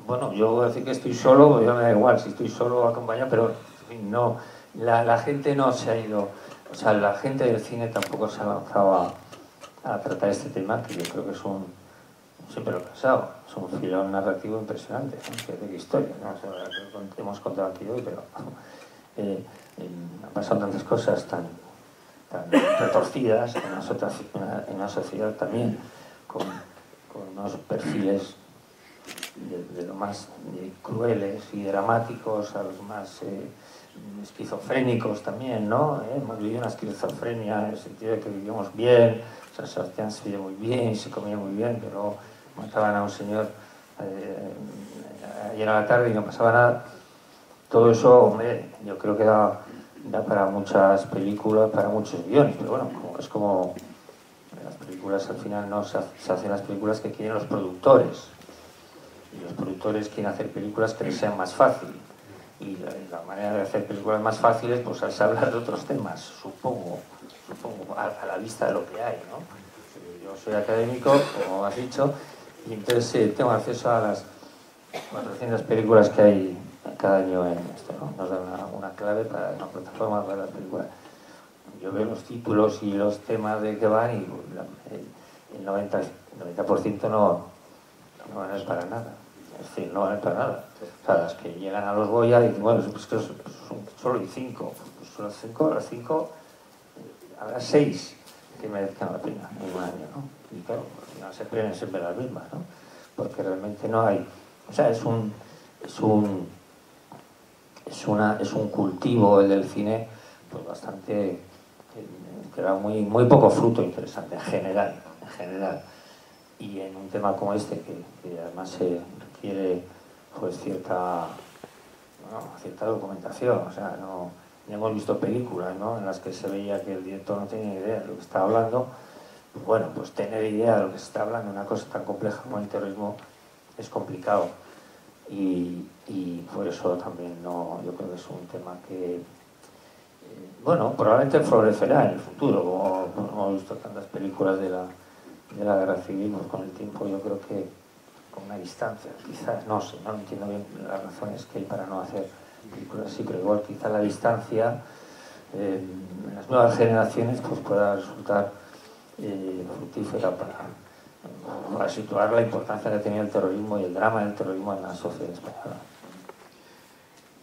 bueno, yo voy a decir que estoy solo, pues ya me da igual si estoy solo o acompañado, pero en fin, no, la gente no se ha ido, o sea, la gente del cine tampoco se ha lanzado a tratar este tema, que yo creo que es siempre lo he pensado, es un filón narrativo impresionante, ¿no? De historia, ¿no? O sea, hemos contado aquí hoy, pero han pasado tantas cosas tan retorcidas en la sociedad también, con unos perfiles de lo más crueles y dramáticos a los más esquizofrénicos también, ¿no? Hemos vivido una esquizofrenia en el sentido de que vivíamos bien, San Sebastián se vivía muy bien y se comía muy bien, pero luego mataban a un señor ayer a la tarde y no pasaba nada. Todo eso, hombre, yo creo que da para muchas películas, para muchos guiones, pero bueno, es como las películas al final no se hacen las películas que quieren los productores, y los productores quieren hacer películas que les sean más fáciles, y la manera de hacer películas más fáciles pues es hablar de otros temas, supongo a la vista de lo que hay, ¿no? Yo soy académico, como has dicho, y entonces tengo acceso a las 400 películas que hay cada año en esto, ¿no? Nos dan una clave para una plataforma para las películas. Yo veo los títulos y los temas de que van y el 90% no es para nada. Es decir, no valen para nada. O sea, las que llegan a los Goya y dicen, bueno, pues que solo hay 5. Pues solo 5, las 5, habrá 6 que merezcan la pena en un año, ¿no? Y claro, no se premian siempre las mismas, ¿no? Porque realmente no hay. O sea, es un cultivo el del cine, pues bastante, que da muy poco fruto interesante en general. Y en un tema como este, que además se requiere pues cierta documentación, o sea, no hemos visto películas, ¿no?, en las que se veía que el director no tenía idea de lo que estaba hablando. Bueno, pues tener idea de lo que se está hablando, una cosa tan compleja como el terrorismo, es complicado. Y por eso también yo creo que es un tema que bueno, probablemente florecerá en el futuro, como hemos visto tantas películas de la guerra civil, pues con el tiempo yo creo que con una distancia, quizás, no sé, no entiendo bien las razones que hay para no hacer películas así, pero igual quizá la distancia en las nuevas generaciones pues pueda resultar fructífera para situar la importancia que tenía el terrorismo y el drama del terrorismo en la sociedad española.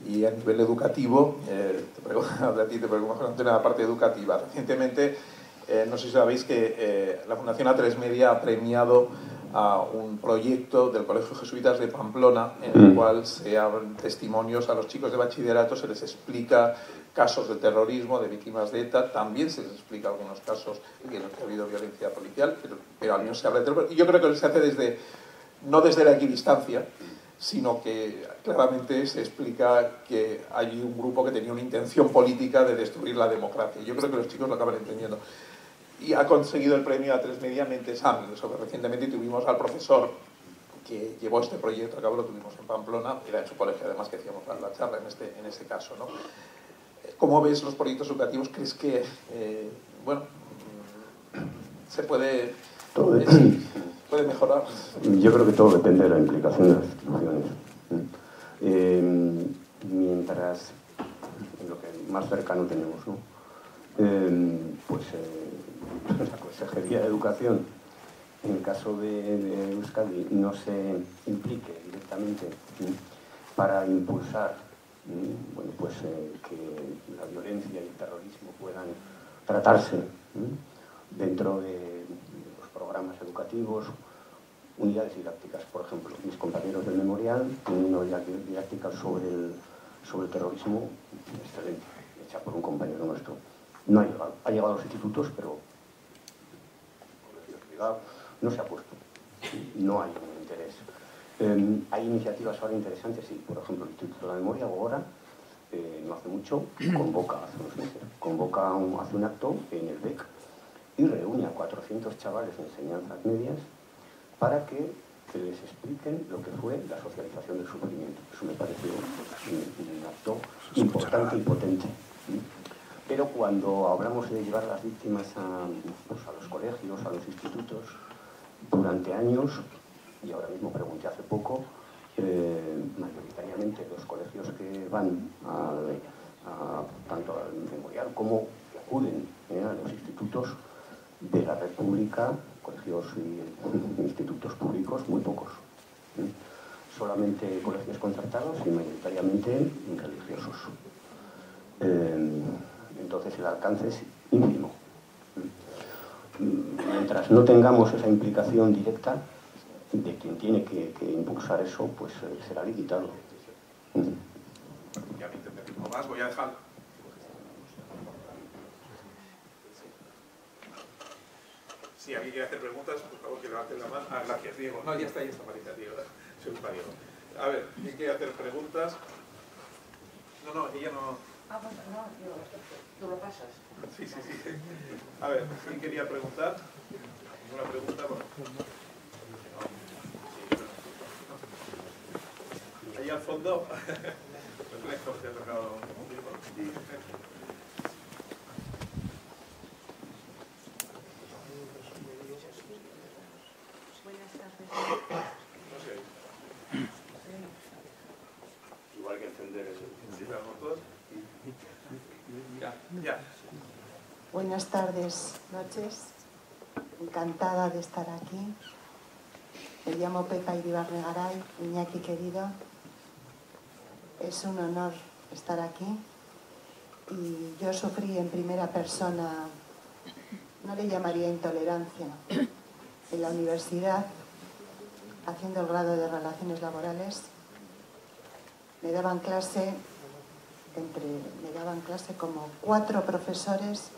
Y a nivel educativo, te pregunto en la parte educativa. Recientemente, no sé si sabéis que la Fundación A3 Media ha premiado a un proyecto del Colegio Jesuitas de Pamplona, en el cual se abren testimonios a los chicos de bachillerato, se les explica casos de terrorismo, de víctimas de ETA, también se les explica algunos casos en los que ha habido violencia policial, pero al menos se habla de terrorismo. Y yo creo que se hace no desde la equidistancia, sino que claramente se explica que hay un grupo que tenía una intención política de destruir la democracia. Yo creo que los chicos lo acaban entendiendo. Y ha conseguido el premio A3 Media Mentes Hábiles. Recientemente tuvimos al profesor que llevó este proyecto a cabo, lo tuvimos en Pamplona, era en su colegio además que hacíamos la charla en este caso, ¿no? ¿Cómo ves los proyectos educativos? ¿Crees que, se puede mejorar? Yo creo que todo depende de la implicación de las instituciones. Mientras, en lo que más cercano tenemos, ¿no? La Consejería de Educación, en el caso de Euskadi, no se implique directamente para impulsar que la violencia y el terrorismo puedan tratarse dentro de los programas educativos, unidades didácticas. Por ejemplo, mis compañeros del memorial tienen una unidad didáctica sobre el terrorismo excelente. hecha por un compañero nuestro. No ha llegado a los institutos, pero no se ha puesto. No hay un interés. Hay iniciativas ahora interesantes, sí. Por ejemplo, el Instituto de la Memoria, ahora, no hace mucho, hace unos meses, hace un acto en el BEC y reúne a 400 chavales de enseñanzas medias para que les expliquen lo que fue la socialización del sufrimiento. Eso me pareció un acto importante y potente. Pero cuando hablamos de llevar a las víctimas a los colegios, a los institutos, durante años, y ahora mismo pregunté hace poco, mayoritariamente los colegios que van tanto al memorial como que acuden a los institutos de la República, colegios y institutos públicos, muy pocos. Solamente colegios concertados y mayoritariamente religiosos. Entonces el alcance es ínfimo. Mientras no tengamos esa implicación directa de quien tiene que impulsar eso, pues será limitado. Ya me entendí. ¿No más? Voy a dejar. Si alguien quiere hacer preguntas, por favor que levanten la mano. Ah, gracias, Diego. No, ya está Marita, Diego. Soy un Diego. A ver, ¿quién quiere hacer preguntas? No, ella no. Ah, bueno, no, tú lo pasas. Sí. A ver, ¿quién quería preguntar? ¿Ninguna pregunta? Bueno. Ahí al fondo. Reflejo, te ha tocado. Buenas tardes. No sé. Igual que encender eso. ¿Sí, vamos todos? Ya. Buenas tardes, noches. Encantada de estar aquí. Me llamo Pepa Iribar Negaray, Iñaki querido. Es un honor estar aquí. Y yo sufrí en primera persona, no le llamaría intolerancia, en la universidad, haciendo el grado de Relaciones Laborales. Me daban clase como 4 profesores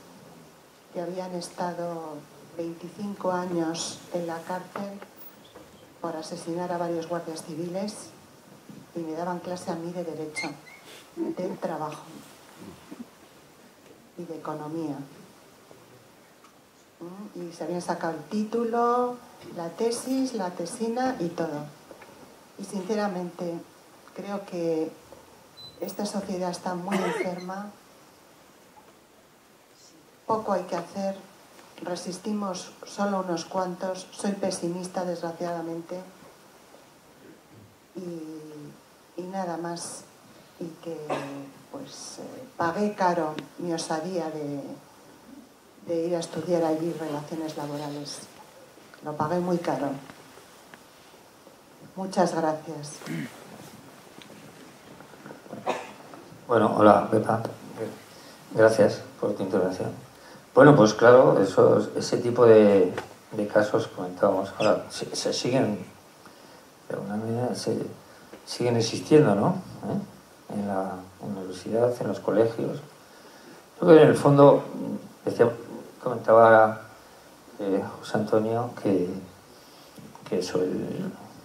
que habían estado 25 años en la cárcel por asesinar a varios guardias civiles y me daban clase a mí de Derecho, del trabajo y de Economía. Y se habían sacado el título, la tesis, la tesina y todo. Y sinceramente creo que esta sociedad está muy enferma, poco hay que hacer, resistimos solo unos cuantos, soy pesimista desgraciadamente y nada más, y que pues pagué caro mi osadía de ir a estudiar allí Relaciones Laborales, lo pagué muy caro. Muchas gracias. Bueno, hola, Pepa. Gracias por tu intervención. Bueno, pues claro, ese tipo de casos comentábamos. Ahora, se siguen, de alguna manera, siguen existiendo, ¿no? En la universidad, en los colegios. Yo creo que en el fondo, comentaba José Antonio que sobre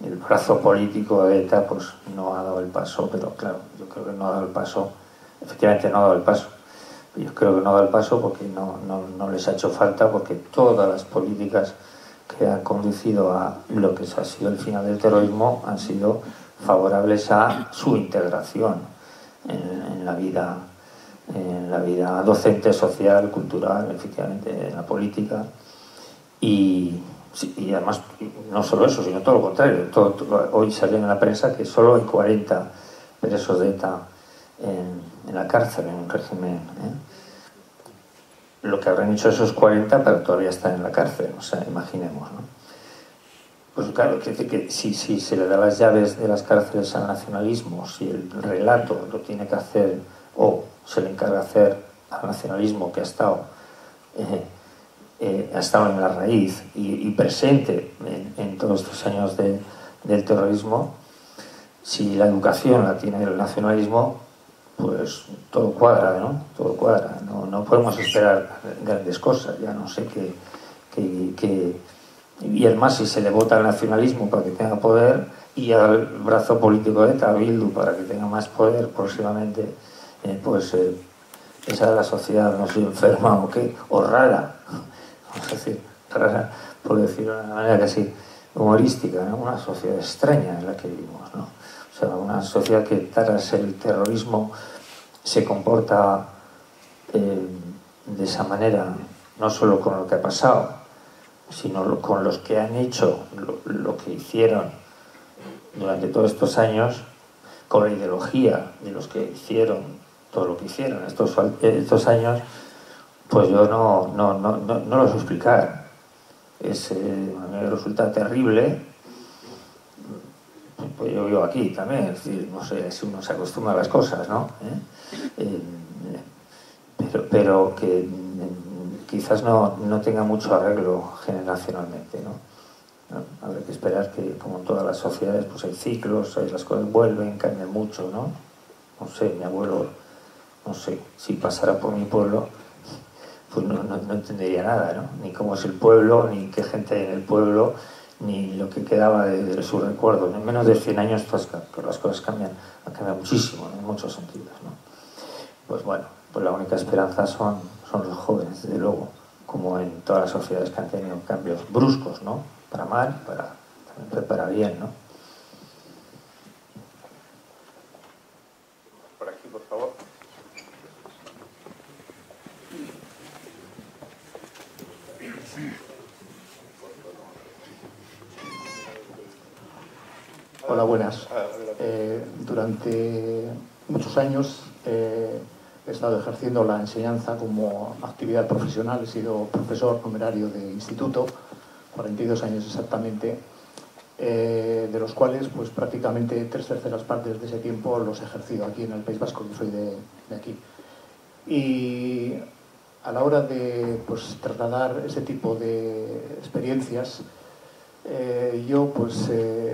el brazo político de ETA pues no ha dado el paso, pero claro, yo creo que no ha dado el paso, efectivamente no ha dado el paso. Yo creo que no ha dado el paso porque no les ha hecho falta, porque todas las políticas que han conducido a lo que ha sido el final del terrorismo han sido favorables a su integración en la vida docente, social, cultural, efectivamente, en la política. Y además, no solo eso, sino todo lo contrario. Hoy salió en la prensa que solo hay 40 presos de ETA en la cárcel, en un régimen. Lo que habrán hecho esos 40, pero todavía están en la cárcel, o sea, imaginemos, ¿no? Pues claro, que si se le da las llaves de las cárceles al nacionalismo, si el relato lo tiene que hacer o se le encarga hacer al nacionalismo que ha estado en la raíz y presente en todos estos años del terrorismo, si la educación la tiene el nacionalismo, pues todo cuadra, ¿no? Todo cuadra. No podemos esperar grandes cosas, ya no sé qué. Y además, si se le vota al nacionalismo para que tenga poder y al brazo político de ETA, Bildu, para que tenga más poder próximamente, esa es la sociedad, no sé, enferma o qué, o rara, vamos a decir, rara, por decirlo de una manera casi humorística, ¿no? Una sociedad extraña en la que vivimos, ¿no? O sea, una sociedad que tras el terrorismo se comporta de esa manera, no solo con lo que ha pasado, sino con los que han hecho lo que hicieron durante todos estos años, con la ideología de los que hicieron todo lo que hicieron estos años, pues yo no lo sé explicar. A mí me resulta terrible. Pues yo vivo aquí también, es decir, no sé, si uno se acostumbra a las cosas, ¿no? Pero que quizás no tenga mucho arreglo generacionalmente, ¿no? Habrá que esperar que, como en todas las sociedades, pues hay ciclos, las cosas vuelven, cambian mucho, ¿no? No sé, mi abuelo, no sé, si pasara por mi pueblo, pues no entendería nada, ¿no? Ni cómo es el pueblo, ni qué gente hay en el pueblo, ni lo que quedaba de su recuerdo. En menos de 100 años pues, las cosas han cambiado muchísimo, ¿no? En muchos sentidos, ¿no? Pues bueno, pues la única esperanza son los jóvenes, desde luego, como en todas las sociedades que han tenido cambios bruscos, ¿no? Para mal, también para bien, ¿no? Por aquí, por favor. Hola, buenas. Durante muchos años he estado ejerciendo la enseñanza como actividad profesional. He sido profesor numerario de instituto, 42 años exactamente, de los cuales pues prácticamente 3/3 partes de ese tiempo los he ejercido aquí en el País Vasco, que soy de aquí. Y a la hora de pues, trasladar ese tipo de experiencias, yo pues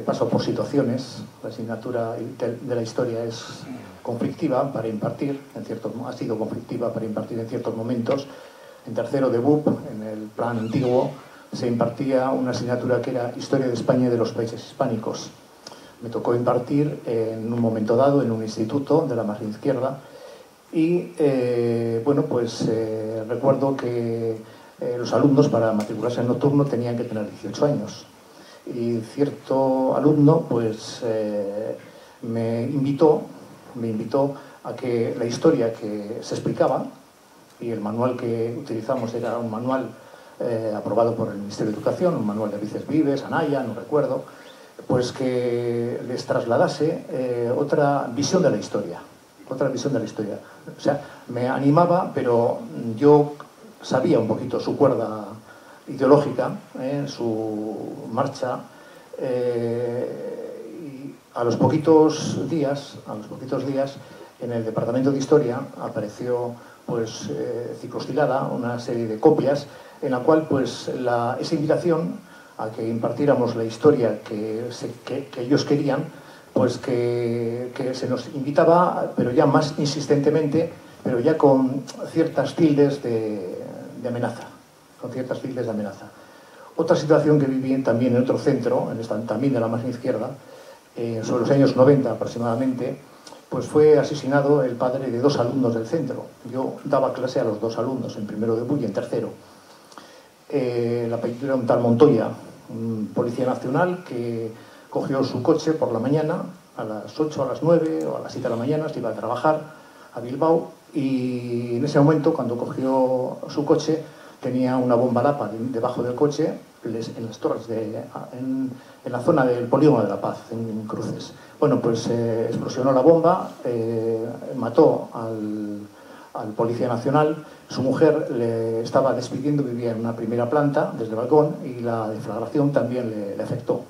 paso por situaciones. La asignatura de la historia es conflictiva para impartir, ha sido conflictiva para impartir en ciertos momentos. En tercero de BUP, en el plan antiguo, se impartía una asignatura que era Historia de España y de los países hispánicos. Me tocó impartir en un momento dado en un instituto de la margen izquierda y bueno, pues recuerdo que los alumnos para matricularse en nocturno tenían que tener 18 años. Y cierto alumno pues me invitó a que la historia que se explicaba, y el manual que utilizamos era un manual aprobado por el Ministerio de Educación, un manual de Vices Vives, Anaya, no recuerdo, pues que les trasladase otra visión de la historia. O sea, me animaba, pero yo sabía un poquito su cuerda ideológica, su marcha, y a los poquitos días en el departamento de historia apareció pues ciclostilada una serie de copias en la cual pues esa invitación a que impartiéramos la historia que ellos querían, pues que se nos invitaba, pero ya más insistentemente, pero ya con ciertas tildes de amenaza. Otra situación que viví también en otro centro, también de la margen izquierda, sobre los años 90 aproximadamente, pues fue asesinado el padre de 2 alumnos del centro. Yo daba clase a los 2 alumnos, en primero de BUP y en tercero. El apellido era un tal Montoya, un policía nacional que cogió su coche por la mañana, a las 8, a las 9 o a las 7 de la mañana, se iba a trabajar a Bilbao, y en ese momento, cuando cogió su coche, tenía una bomba lapa debajo del coche, en las torres, en la zona del polígono de La Paz, en Cruces. Bueno, pues explosionó la bomba, mató al policía nacional. Su mujer le estaba despidiendo, vivía en una primera planta, desde el balcón, y la deflagración también le afectó.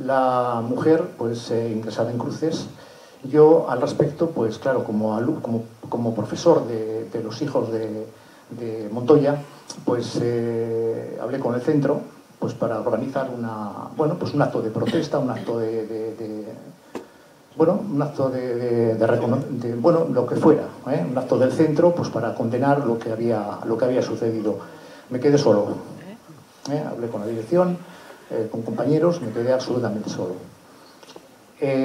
La mujer, pues ingresada en Cruces. Yo, al respecto, pues claro, como profesor de los hijos de Montoya, pues hablé con el centro pues para organizar un acto de protesta, un acto de bueno, un acto de bueno, lo que fuera, un acto del centro, pues para condenar lo que había sucedido. Me quedé solo, hablé con la dirección, con compañeros, me quedé absolutamente solo.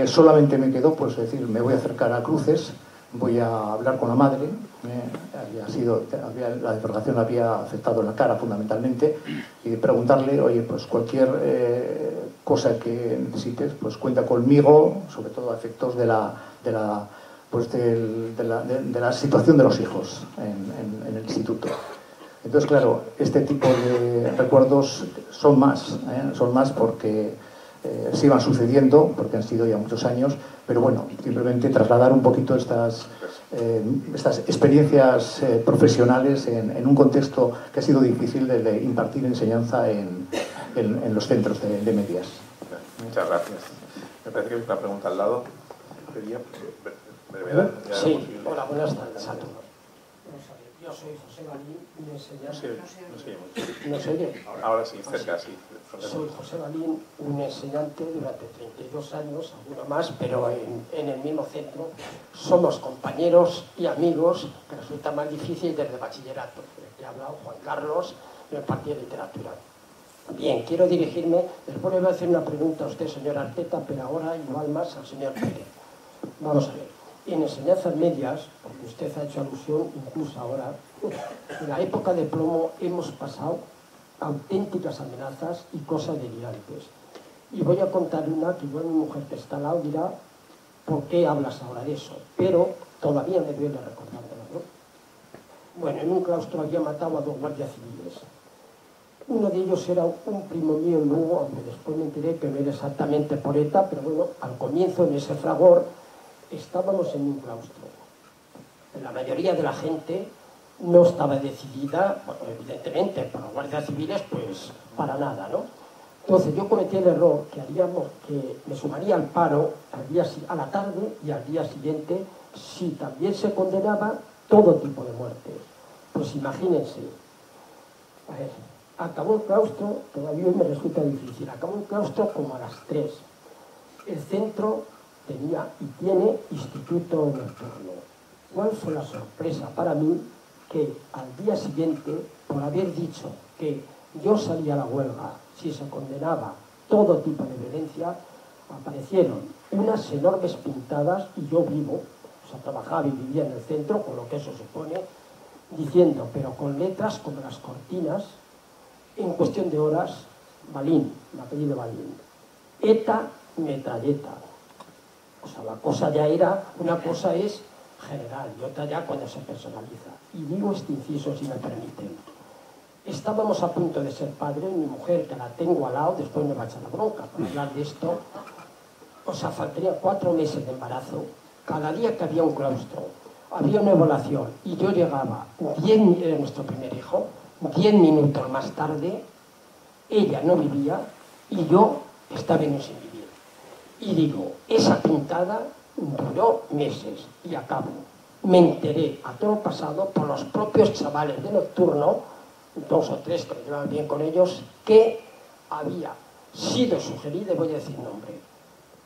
Solamente me quedó, pues decir, me voy a acercar a Cruces, voy a hablar con la madre, la defraudación había afectado en la cara fundamentalmente, y preguntarle, oye, pues cualquier cosa que necesites, pues cuenta conmigo, sobre todo a efectos de la situación de los hijos en el instituto. Entonces, claro, este tipo de recuerdos son más porque se iban sucediendo, porque han sido ya muchos años, pero bueno, simplemente trasladar un poquito estas experiencias profesionales en un contexto que ha sido difícil de impartir enseñanza en los centros de medias. Muchas gracias. Me parece que hay una pregunta al lado. Brevedad. Sí, hola, buenas tardes a todos. Yo soy José Balín, un estudiante. ¿No se oye? Ahora sí, cerca, sí. Soy José Balín, un estudiante durante 32 años, alguno más, pero en el mismo centro. Somos compañeros y amigos, que resulta más difícil desde bachillerato. Ya ha hablado Juan Carlos en el partido de literatura. Bien, quiero dirigirme, después le voy a hacer una pregunta a usted, señor Arteta, pero ahora igual más al señor Pérez. Vamos a ver. En enseñanzas medias, porque usted ha hecho alusión incluso ahora, en la época de plomo hemos pasado auténticas amenazas y cosas delirantes. Y voy a contar una que igual mi mujer que está al lado dirá, ¿por qué hablas ahora de eso? Pero todavía me duele recordármelo, ¿no? Bueno, en un claustro había matado a 2 guardias civiles. Uno de ellos era un primo mío en Lugo, aunque después me enteré que no era exactamente por ETA, pero bueno, al comienzo, en ese fragor, estábamos en un claustro. La mayoría de la gente no estaba decidida, bueno, evidentemente, por los guardias civiles, pues para nada, ¿no? Entonces yo cometí el error que me sumaría al paro a la tarde y al día siguiente si también se condenaba todo tipo de muertes. Pues imagínense, a ver, acabó el claustro, todavía me resulta difícil, acabó el claustro como a las 3. El centro tenía y tiene instituto nocturno. ¿Cuál fue la sorpresa para mí? Que al día siguiente, por haber dicho que yo salía a la huelga si se condenaba todo tipo de violencia, aparecieron unas enormes pintadas, y yo vivo, o sea, trabajaba y vivía en el centro, con lo que eso supone, diciendo, pero con letras como las cortinas, en cuestión de horas, Balín, el apellido Balín, ETA, metralleta. O sea, la cosa ya era, una cosa es general y otra ya cuando se personaliza. Y digo este inciso, si me permiten. Estábamos a punto de ser padre, mi mujer, que la tengo al lado, después me va a echar la bronca para hablar de esto. O sea, faltarían 4 meses de embarazo. Cada día que había un claustro, había una evaluación, y yo llegaba, era nuestro primer hijo, 10 minutos más tarde, ella no vivía y yo estaba en un sin vivir. Y digo, esa pintada duró meses y acabo. Me enteré a todo pasado por los propios chavales de nocturno, 2 o 3 que me llevaban bien con ellos, que había sido sugerida, y voy a decir nombre,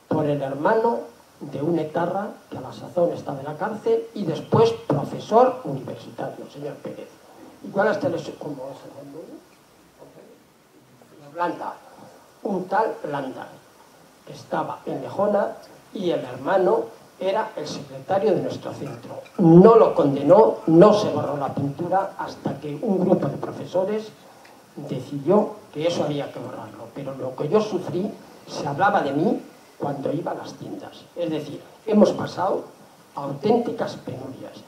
por el hermano de un etarra que a la sazón estaba en la cárcel y después profesor universitario, señor Pérez. Igual hasta les... ¿Cómo es el nombre? Landa. Un tal Landa, que estaba en Lejona, y el hermano era el secretario de nuestro centro. No lo condenó, no se borró la pintura hasta que un grupo de profesores decidió que eso había que borrarlo. Pero lo que yo sufrí, se hablaba de mí cuando iba a las tiendas. Es decir, hemos pasado auténticas penurias.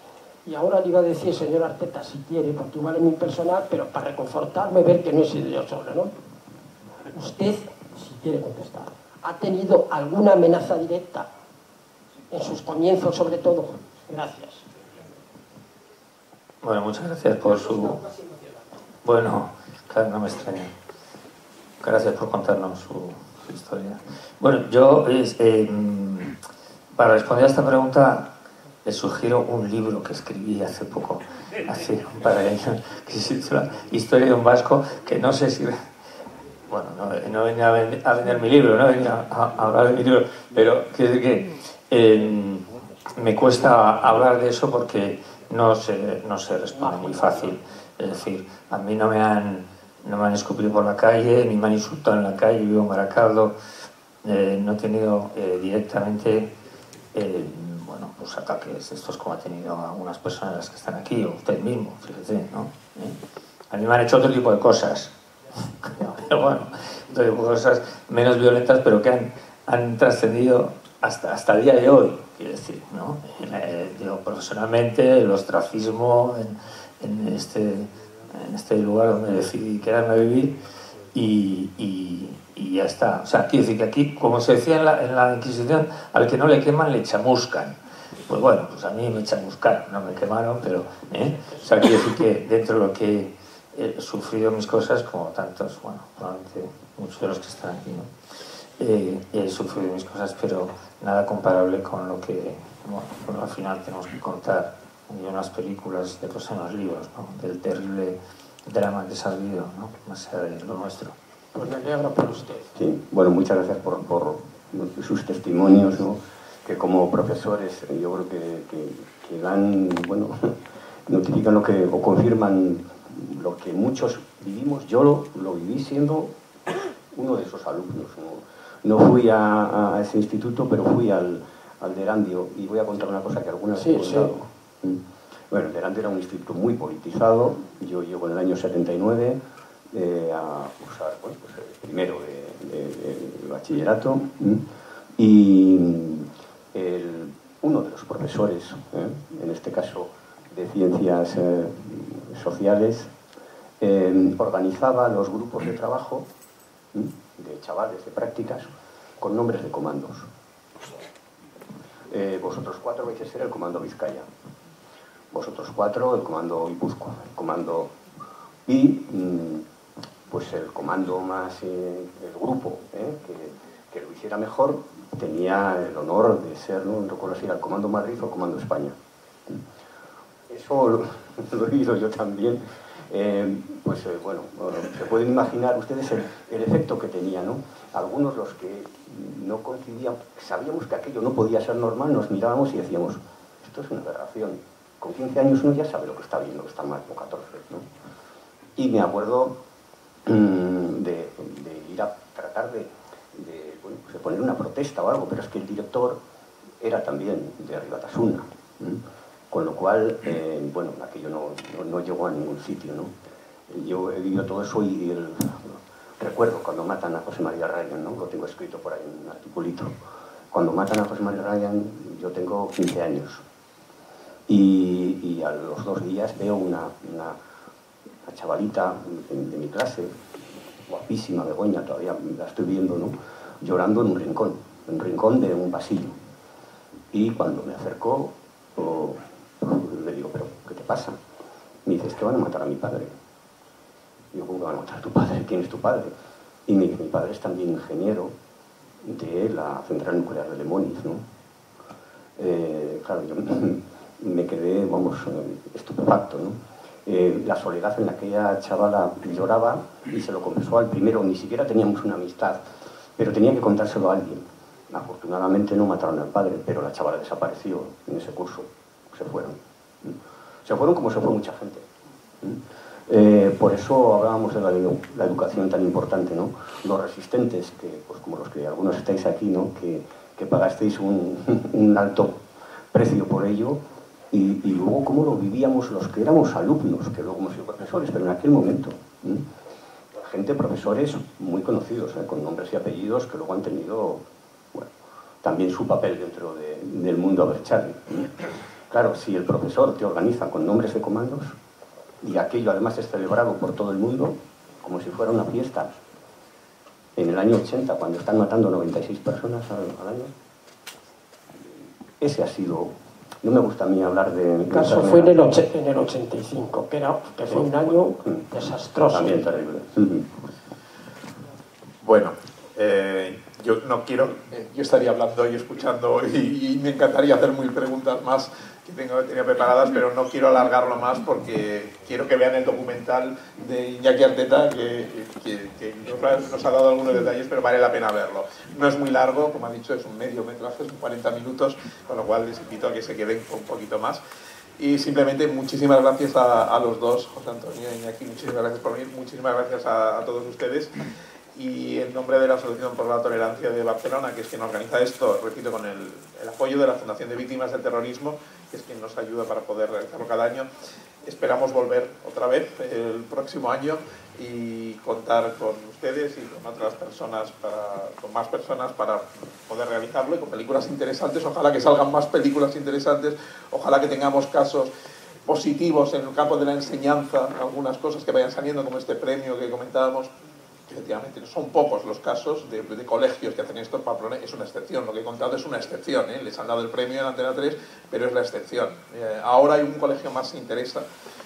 Y ahora le iba a decir, señor Arteta, si quiere, porque igual es mi personal, pero para reconfortarme, ver que no he sido yo solo, ¿no? Usted, si quiere contestar, ¿ha tenido alguna amenaza directa en sus comienzos, sobre todo? Gracias. Bueno, muchas gracias por su... Bueno, claro, no me extraña. Gracias por contarnos su historia. Bueno, yo, para responder a esta pregunta, les sugiero un libro que escribí hace poco, hace un par de años, que se titula Historia de un vasco, que no sé si... Bueno, no venía a vender mi libro, no venía a hablar de mi libro, pero quiero decir que Me cuesta hablar de eso porque no se responde muy fácil. Es decir, a mí no me han escupido por la calle, ni me han insultado en la calle, vivo en Baracaldo, no he tenido directamente bueno, pues ataques estos como ha tenido algunas personas que están aquí, o usted mismo, fíjese, ¿no? A mí me han hecho otro tipo de cosas, pero bueno, otro tipo de cosas menos violentas, pero que han trascendido hasta el día de hoy, quiero decir, ¿no? Digo, profesionalmente, el ostracismo en este lugar donde decidí quedarme a vivir y ya está. O sea, quiero decir que aquí, como se decía en la Inquisición, al que no le queman le chamuscan. Pues bueno, pues a mí me chamuscaron, no me quemaron, pero... O sea, quiero decir que dentro de lo que he sufrido mis cosas, como tantos, bueno, probablemente muchos de los que están aquí, ¿no? He sufrido mis cosas, pero nada comparable con lo que, bueno, al final tenemos que contar en unas películas, después en los libros, ¿no? Del terrible drama que se ha vivido, ¿no? Más allá de lo nuestro. Pues me alegro por usted. Sí, bueno, muchas gracias por sus testimonios, ¿no? Que como profesores yo creo que dan, bueno, notifican lo que, o confirman lo que muchos vivimos. Yo lo viví siendo uno de esos alumnos, ¿no? No fui a ese instituto, pero fui al de Erandio, y voy a contar una cosa que algunas Sí, he contado. Bueno, el de Erandio era un instituto muy politizado. Yo llego en el año 79 a cursar, bueno, pues, el primero de bachillerato, y uno de los profesores, en este caso de ciencias sociales, organizaba los grupos de trabajo de chavales de prácticas con nombres de comandos. Vosotros 4 vais a ser el comando Vizcaya, vosotros 4 el comando Guipúzcoa, el comando, y pues el comando más el grupo que lo hiciera mejor tenía el honor de ser, no recuerdo si era el comando Madrid o el comando España. Eso lo he vivido yo también. Bueno, se pueden imaginar ustedes el efecto que tenía, ¿no? Algunos, los que no coincidían, sabíamos que aquello no podía ser normal, nos mirábamos y decíamos, esto es una aberración. Con 15 años uno ya sabe lo que está bien, lo que está mal, con 14, ¿no? Y me acuerdo de ir a tratar de poner una protesta o algo, pero es que el director era también de Ribatasuna, con lo cual, bueno, aquello no llegó a ningún sitio, ¿no? Yo he vivido todo eso y recuerdo cuando matan a José María Ryan, ¿no? Lo tengo escrito por ahí en un articulito. Cuando matan a José María Ryan, yo tengo 15 años. Y a los 2 días veo una chavalita de mi clase, guapísima, Begoña, todavía la estoy viendo, ¿no? Llorando en un rincón de un pasillo. Y cuando me acercó, le digo, ¿pero qué te pasa? Me dice, es que van a matar a mi padre. Y yo, ¿cómo que van a matar a tu padre? ¿Quién es tu padre? Y me dice, mi padre es también ingeniero de la central nuclear de Lemonis, ¿no? Claro, yo me quedé, vamos, estupefacto, ¿no? La soledad en la que aquella chavala lloraba, y se lo confesó al primero, ni siquiera teníamos una amistad, pero tenía que contárselo a alguien. Afortunadamente no mataron al padre, pero la chavala desapareció en ese curso. Se fueron. Se fueron como se fue mucha gente. Por eso hablábamos de la educación tan importante, ¿no? Los resistentes, que, pues como los que algunos estáis aquí, ¿no? Que pagasteis un alto precio por ello, y luego cómo lo vivíamos los que éramos alumnos, que luego hemos sido profesores, pero en aquel momento. Gente, profesores muy conocidos, con nombres y apellidos, que luego han tenido, bueno, también su papel dentro del mundo Abertzale. Claro, si el profesor te organiza con nombres de comandos, y aquello además es celebrado por todo el mundo, como si fuera una fiesta, en el año 80, cuando están matando 96 personas al año, ese ha sido... No me gusta a mí hablar de... Mi caso fue en el 85, que fue un año desastroso. También terrible. Bueno, yo no quiero... yo estaría hablando y escuchando y me encantaría hacer 1000 preguntas más, tenía preparadas, pero no quiero alargarlo más porque quiero que vean el documental de Iñaki Arteta que nos ha dado algunos detalles, pero vale la pena verlo. No es muy largo, como ha dicho, es un mediometraje, son 40 minutos, con lo cual les invito a que se queden un poquito más. Y simplemente muchísimas gracias a los dos, José Antonio y Iñaki, muchísimas gracias por venir, muchísimas gracias a todos ustedes. Y en nombre de la Asociación por la Tolerancia de Barcelona, que es quien organiza esto, repito, con el apoyo de la Fundación de Víctimas del Terrorismo, que es quien nos ayuda para poder realizarlo cada año, esperamos volver otra vez el próximo año y contar con ustedes y con otras personas, con más personas para poder realizarlo y con películas interesantes. Ojalá que salgan más películas interesantes, ojalá que tengamos casos positivos en el campo de la enseñanza, algunas cosas que vayan saliendo, como este premio que comentábamos. Efectivamente, son pocos los casos de colegios que hacen esto en Pamplona, es una excepción, lo que he contado es una excepción, ¿eh? Les han dado el premio en Antena 3, pero es la excepción. Ahora hay un colegio más que interesa,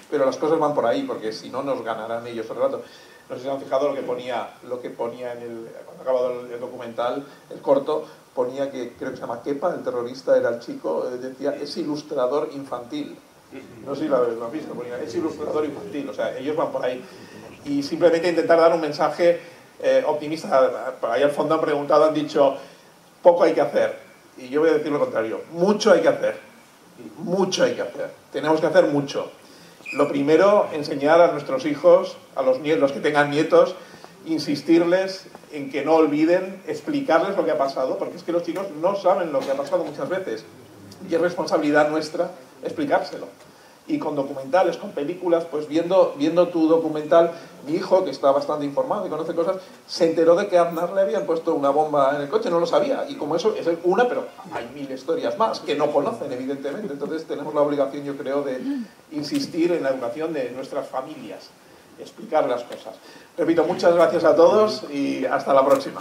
pero las cosas van por ahí, porque si no nos ganarán ellos el rato. No sé si han fijado lo que ponía cuando ha acabado el documental, el corto, ponía que, creo que se llama Kepa, el terrorista era el chico, decía, es ilustrador infantil. No sé si lo han visto, ponía, es ilustrador infantil, o sea, ellos van por ahí. Y simplemente intentar dar un mensaje optimista. Ahí al fondo han preguntado, han dicho, poco hay que hacer. Y yo voy a decir lo contrario, mucho hay que hacer. Mucho hay que hacer. Tenemos que hacer mucho. Lo primero, enseñar a nuestros hijos, a los que tengan nietos, insistirles en que no olviden, explicarles lo que ha pasado, porque es que los chicos no saben lo que ha pasado muchas veces. Y es responsabilidad nuestra explicárselo. Y con documentales, con películas, pues viendo tu documental, mi hijo, que está bastante informado y conoce cosas, se enteró de que a Aznar le habían puesto una bomba en el coche, no lo sabía. Y como eso es una, pero hay 1000 historias más que no conocen, evidentemente. Entonces tenemos la obligación, yo creo, de insistir en la educación de nuestras familias, explicar las cosas. Repito, muchas gracias a todos y hasta la próxima.